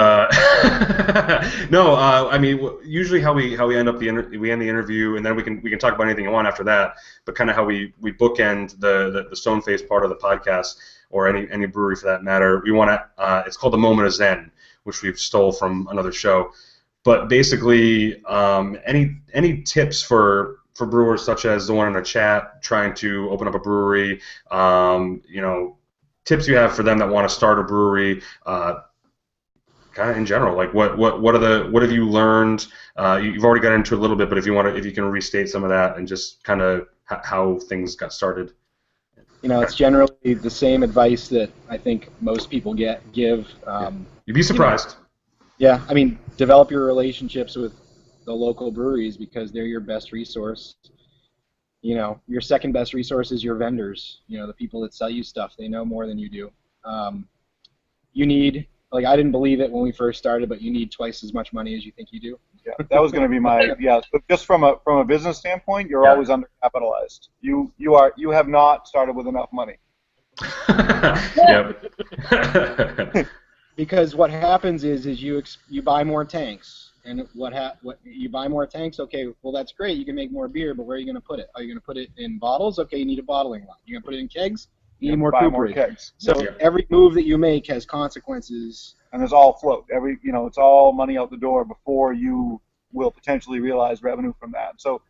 S1: no, I mean, usually how we end up we end the interview, and then we can talk about anything you want after that. But kind of how we bookend the Stoneface part of the podcast, or any brewery for that matter. We want to. It's called the Moment of Zen, which we've stole from another show. but basically, any tips for brewers such as the one in the chat trying to open up a brewery, tips you have for them that want to start a brewery, kind of in general, like what have you learned? You've already got into a little bit, but if you can restate some of that and just kind of how things got started.
S3: It's generally the same advice that I think most people give.
S1: You'd be surprised.
S3: Yeah, I mean, develop your relationships with the local breweries because they're your best resource. Your second best resource is your vendors. The people that sell you stuff. They know more than you do. You need, like, I didn't believe it when we first started, but you need twice as much money as you think you do.
S4: Yeah, that was going to be my But just from a business standpoint, you're always undercapitalized. You have not started with enough money.
S3: Because what happens is you buy more tanks, and what you buy more tanks. Okay, well that's great. You can make more beer, but where are you going to put it? Are you going to put it in bottles? Okay, you need a bottling line. You're going to put it in kegs. You need more cooperage.
S4: Kegs.
S3: So every move that you make has consequences.
S4: And it's all float. It's all money out the door before you will potentially realize revenue from that. So,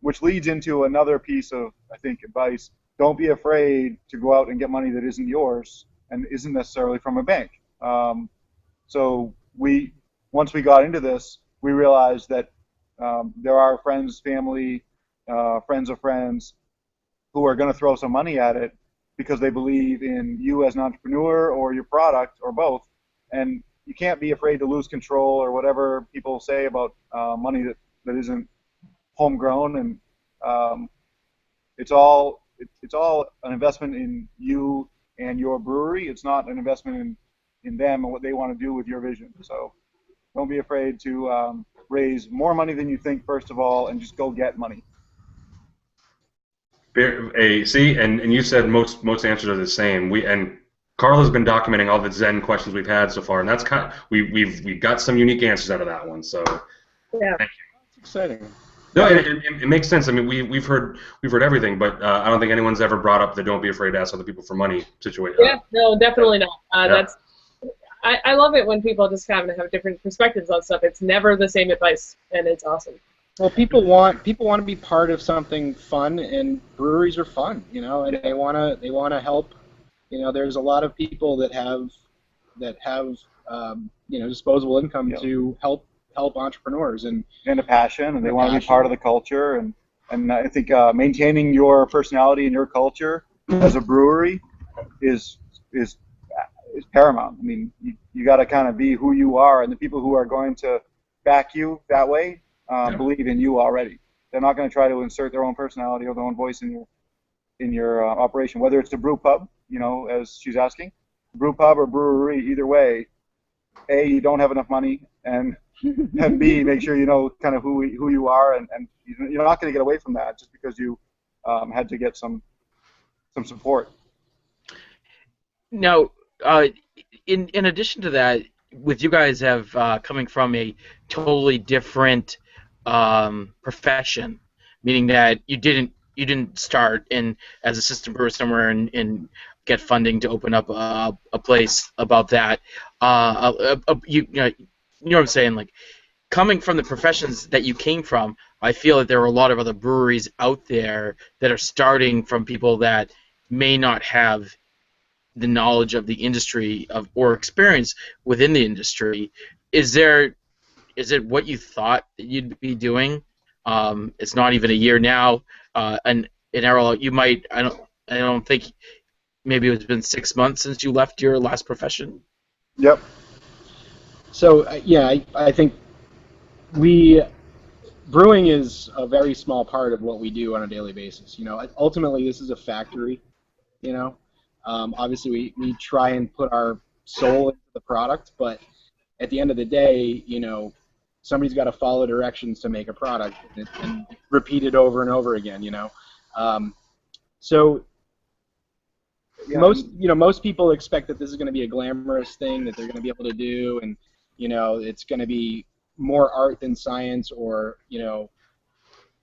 S4: which leads into another piece of, I think, advice. Don't be afraid to go out and get money that isn't yours and isn't necessarily from a bank. So once we got into this, we realized that there are friends, family, friends of friends who are going to throw some money at it because they believe in you as an entrepreneur or your product or both. And you can't be afraid to lose control or whatever people say about money that isn't homegrown. And it's all an investment in you and your brewery. It's not an investment in them and what they want to do with your vision. So don't be afraid to raise more money than you think, first of all, and just go get money.
S1: See, and you said most answers are the same. Carl has been documenting all the Zen questions we've had so far, and that's we've got some unique answers out of that one. So
S5: yeah,
S1: thank you.
S3: It's exciting.
S1: No, it makes sense. I mean, we've heard everything, but I don't think anyone's ever brought up the "don't be afraid to ask other people for money" situation.
S5: Yeah, no, definitely not. That's I love it when people just kind of have different perspectives on stuff. It's never the same advice, and it's awesome.
S3: Well, people want to be part of something fun, and breweries are fun, and they want to help. There's a lot of people that have disposable income to help entrepreneurs and
S4: a passion, and they want to be part of the culture, and I think maintaining your personality and your culture as a brewery is paramount. I mean, you got to kind of be who you are, and the people who are going to back you that way believe in you already. They're not going to try to insert their own personality or their own voice in your operation, whether it's a brew pub, as she's asking, brew pub or brewery. Either way, A, you don't have enough money, and B, make sure you know kind of who you are, and you're not going to get away from that just because you had to get some support.
S2: Now, in addition to that, with you guys coming from a totally different profession, meaning that you didn't start as a assistant brewer somewhere and get funding to open up a place about that. You know what I'm saying? Like, coming from the professions that you came from, I feel that there are a lot of other breweries out there that are starting from people that may not have the knowledge of the industry or experience within the industry. Is it what you thought that you'd be doing? It's not even a year now, and in Errol, you might. I don't think. Maybe it's been 6 months since you left your last profession.
S4: Yep.
S3: So I think brewing is a very small part of what we do on a daily basis. Ultimately this is a factory. Obviously we try and put our soul into the product, but at the end of the day, somebody's got to follow directions to make a product and repeat it over and over again. So most people expect that this is going to be a glamorous thing that they're going to be able to do, and it's going to be more art than science, or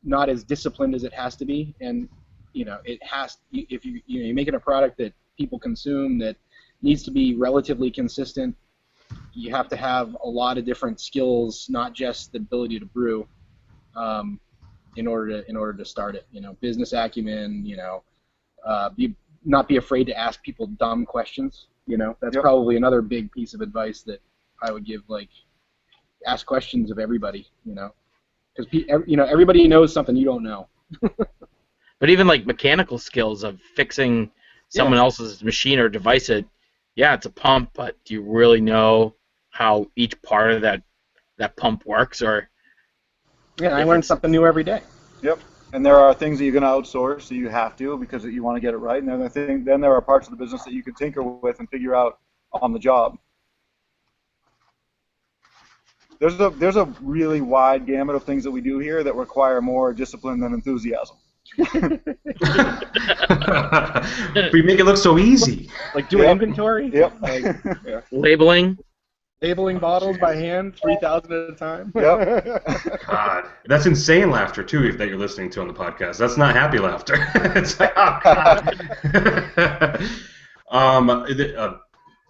S3: not as disciplined as it has to be. And it has. If you're making a product that people consume that needs to be relatively consistent, you have to have a lot of different skills, not just the ability to brew, in order to start it. Business acumen. Not be afraid to ask people dumb questions. That's probably another big piece of advice that I would give. Like, ask questions of everybody. Because everybody knows something you don't know.
S2: But even like mechanical skills of fixing someone else's machine or device, it's a pump, but do you really know how each part of that pump works? Or
S3: I learn something new every day.
S4: Yep. And there are things that you're going to outsource, so you have to because you want to get it right. And then there are parts of the business that you can tinker with and figure out on the job. There's a really wide gamut of things that we do here that require more discipline than enthusiasm.
S1: But you make it look so easy.
S3: Like doing inventory?
S4: Yep.
S2: labeling
S3: Bottles by hand, 3,000 at a time.
S4: Yep.
S1: God, that's insane laughter too that you're listening to on the podcast. That's not happy laughter. It's like, oh God.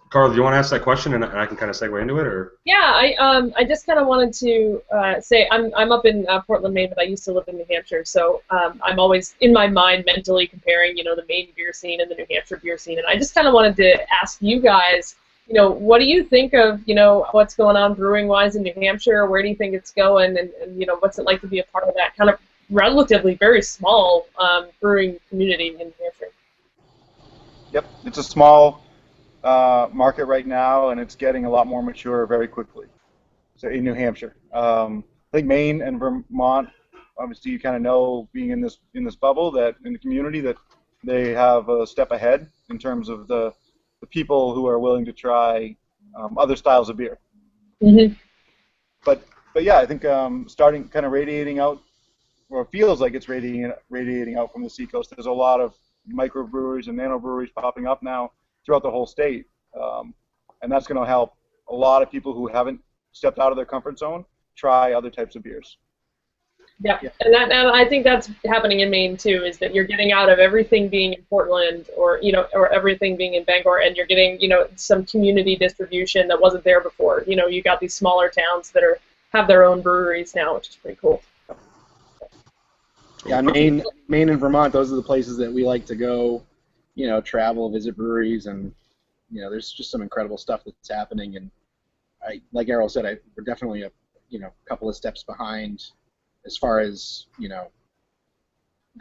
S1: Carl, do you want to ask that question and I can kind of segue into it, or?
S5: Yeah, I just kind of wanted to say I'm up in Portland, Maine, but I used to live in New Hampshire, so I'm always in my mind mentally comparing, the Maine beer scene and the New Hampshire beer scene, and I just kind of wanted to ask you guys, what do you think of, what's going on brewing-wise in New Hampshire? Where do you think it's going, and what's it like to be a part of that kind of relatively very small brewing community in New Hampshire?
S4: Yep, it's a small market right now, and it's getting a lot more mature very quickly. So in New Hampshire, I think Maine and Vermont, obviously, you kind of know, being in this bubble, that in the community, that they have a step ahead in terms of the people who are willing to try other styles of beer.
S5: Mm-hmm.
S4: But yeah, I think starting kind of radiating out, or it feels like it's radiating out from the seacoast. There's a lot of microbreweries and nanobreweries popping up now throughout the whole state, and that's going to help a lot of people who haven't stepped out of their comfort zone try other types of beers.
S5: Yeah, and I think that's happening in Maine too. Is that you're getting out of everything being in Portland, or everything being in Bangor, and you're getting some community distribution that wasn't there before. You got these smaller towns that have their own breweries now, which is pretty cool.
S3: Yeah, Maine and Vermont, those are the places that we like to go. Travel, visit breweries, and there's just some incredible stuff that's happening. And like Errol said, we're definitely a couple of steps behind as far as the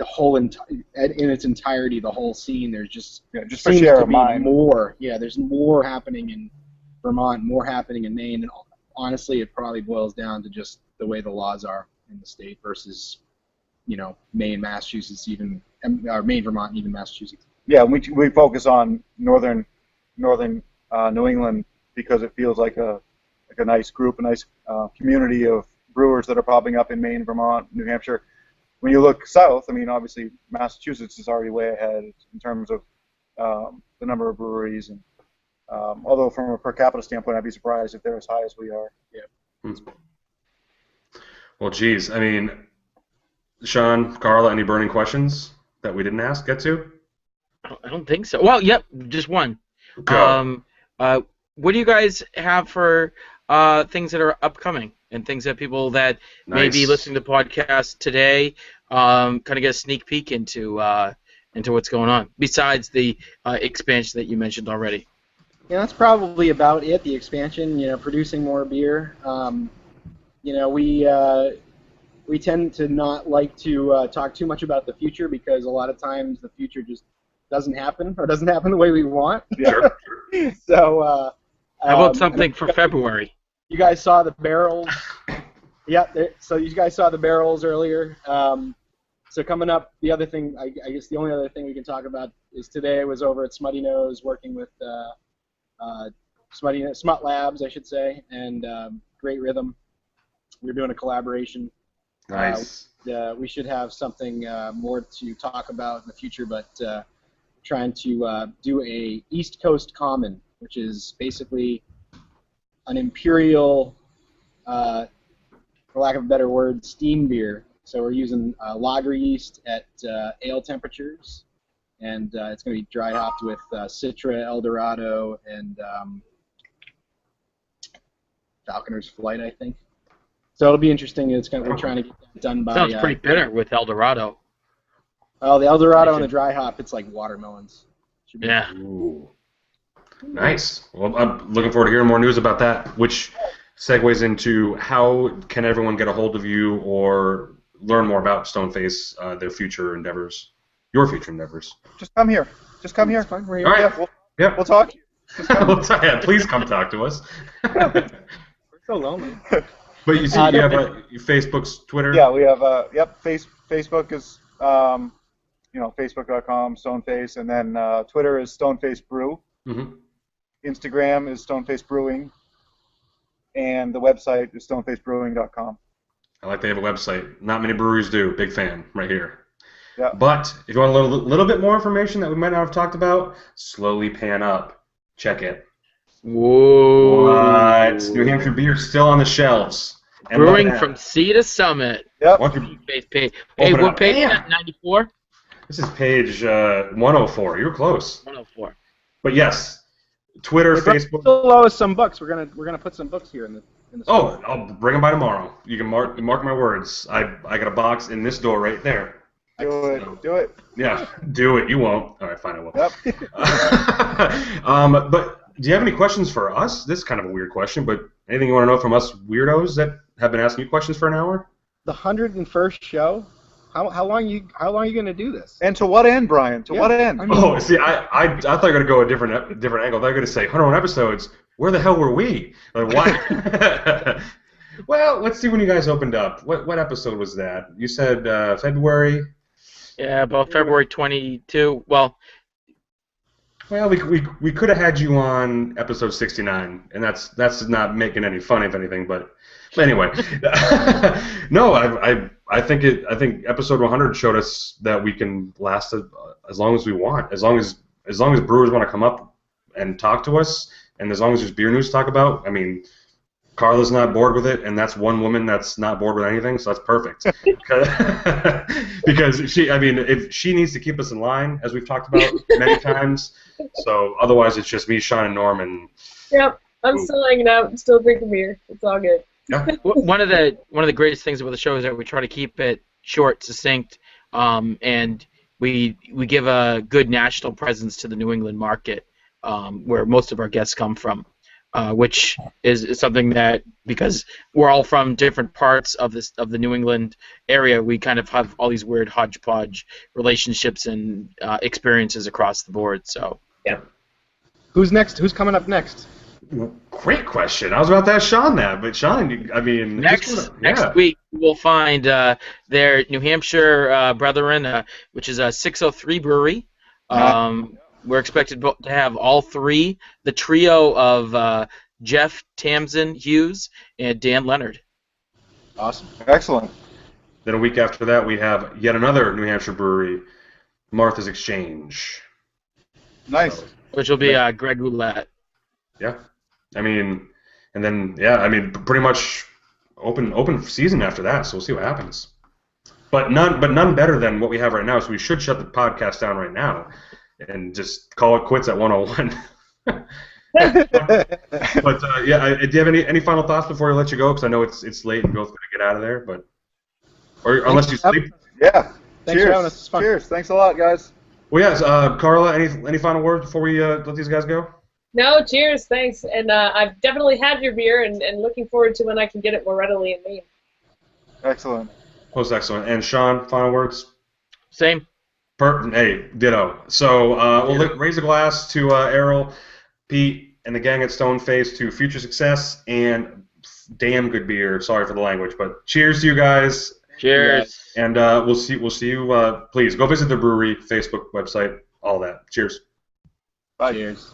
S3: whole in its entirety, the whole scene. There's just
S4: for share of mind.
S3: More. Yeah, there's more happening in Vermont, more happening in Maine, and honestly, it probably boils down to just the way the laws are in the state versus Maine, Massachusetts, or Maine, Vermont, even Massachusetts.
S4: Yeah, we focus on northern New England because it feels like a nice group, a nice community of brewers that are popping up in Maine, Vermont, New Hampshire. When you look south, I mean, obviously Massachusetts is already way ahead in terms of the number of breweries, and although from a per capita standpoint, I'd be surprised if they're as high as we are. Yeah.
S1: Well, geez, I mean, Sean, Carla, any burning questions that we didn't get to?
S2: I don't think so. Well, yep, just one.
S1: Go.
S2: What do you guys have for things that are upcoming and things that people that may be listening to the podcast today kind of get a sneak peek into what's going on besides the expansion that you mentioned already?
S3: Yeah, that's probably about it. The expansion, producing more beer. We tend to not like to talk too much about the future because a lot of times the future just doesn't happen or doesn't happen the way we want.
S1: Sure.
S3: So.
S2: How about something for February?
S3: You guys saw the barrels. Yeah. So you guys saw the barrels earlier. So coming up, the other thing, I guess the only other thing we can talk about is today I was over at Smutty Nose working with Smut Labs, I should say, and Great Rhythm. We're doing a collaboration.
S1: Nice.
S3: We should have something more to talk about in the future, but trying to do a East Coast Common, which is basically an imperial, for lack of a better word, steam beer. So we're using lager yeast at ale temperatures, and it's going to be dry hopped with Citra, Eldorado, and Falconer's Flight, I think. So it'll be interesting. We're trying to get that done by.
S2: Sounds pretty bitter with El Dorado.
S3: Oh, the Eldorado and the dry hop, it's like watermelons.
S2: Yeah.
S1: Ooh. Nice. Well, I'm looking forward to hearing more news about that, which segues into how can everyone get a hold of you or learn more about Stoneface, their future endeavors, your future endeavors.
S4: Just come here. Just come here.
S3: It's fine. We're here.
S1: All right.
S4: We'll talk.
S1: Yeah, please come talk to us.
S3: We're so lonely.
S1: But you see, you have Facebook's, Twitter.
S4: Yeah, we have. Facebook is facebook.com Stoneface, and then Twitter is Stoneface Brew.
S1: Mm-hmm.
S4: Instagram is Stoneface Brewing, and the website is stonefacebrewing.com.
S1: I like they have a website. Not many breweries do. Big fan right here.
S4: Yeah.
S1: But if you want a little bit more information that we might not have talked about, slowly pan up. Check it.
S2: Whoa.
S1: What? New Hampshire beer still on the shelves. And
S2: Brewing from sea to summit.
S4: Yep.
S2: Hey, what page is that? 94?
S1: This is page 104. You were close.
S2: 104.
S1: But yes, Twitter, Facebook.
S3: Below us some books. We're gonna put some books here in the store.
S1: Oh, I'll bring them by tomorrow. You can mark my words. I got a box in this door right there.
S4: Do it.
S1: Yeah, do it. You won't. All right, fine, I will.
S4: Yep.
S1: But do you have any questions for us? This is kind of a weird question, but anything you want to know from us weirdos that have been asking you questions for an hour?
S3: The 101st show. How long you gonna do this?
S4: And to what end, Brian? To what end?
S3: I mean,
S1: Oh, see, I thought you were gonna go a different angle. They're gonna say 101 episodes. Where the hell were we? Like, why? Well, let's see when you guys opened up. What episode was that? You said February.
S2: Yeah, about February 22. Well,
S1: we could have had you on episode 69, and that's not making any fun of anything, but anyway. No, I think episode 100 showed us that we can last as long as we want, as long as brewers want to come up and talk to us, and as long as there's beer news to talk about. I mean, Carla's not bored with it, and that's one woman that's not bored with anything, so that's perfect. Because if she needs to keep us in line, as we've talked about many times. So otherwise, it's just me, Sean, and Norm, and.
S5: Yep, I'm still hanging out, still drinking beer. It's all good.
S1: Yeah.
S2: One of the greatest things about the show is that we try to keep it short, succinct, and we give a good national presence to the New England market, where most of our guests come from. Which is something that, because we're all from different parts of the New England area, we kind of have all these weird hodgepodge relationships and experiences across the board. So
S5: yeah.
S3: Who's next? Who's coming up next?
S1: Great question. I was about to ask Sean that, but Sean, I mean,
S2: next week we'll find their New Hampshire brethren, which is a 603 brewery. We're expected to have all three, the trio of Jeff, Tamsin, Hughes, and Dan Leonard.
S3: Awesome.
S4: Excellent.
S1: Then a week after that, we have yet another New Hampshire brewery, Martha's Exchange.
S4: Nice.
S2: Which will be Greg Roulette.
S1: Yeah. I mean, and then, pretty much open season after that, so we'll see what happens. But none better than what we have right now, so we should shut the podcast down right now and just call it quits at 101. But do you have any final thoughts before I let you go? Because I know it's late and you're both going to get out of there, or unless you sleep.
S4: Yeah.
S3: Thanks for having us. It's fun.
S4: Cheers. Thanks a lot, guys.
S1: Well, yes. Carla, any final words before we let these guys go?
S5: No, cheers, thanks. And I've definitely had your beer and looking forward to when I can get it more readily in Maine.
S4: Excellent.
S1: Most excellent. And Sean, final words?
S2: Same.
S1: Hey, ditto. So we'll raise a glass to Errol, Pete, and the gang at Stoneface to future success and damn good beer. Sorry for the language, but cheers to you guys.
S2: Cheers.
S1: Yeah. And we'll see you. Please go visit the brewery, Facebook, website, all that. Cheers.
S4: Bye.
S3: Cheers.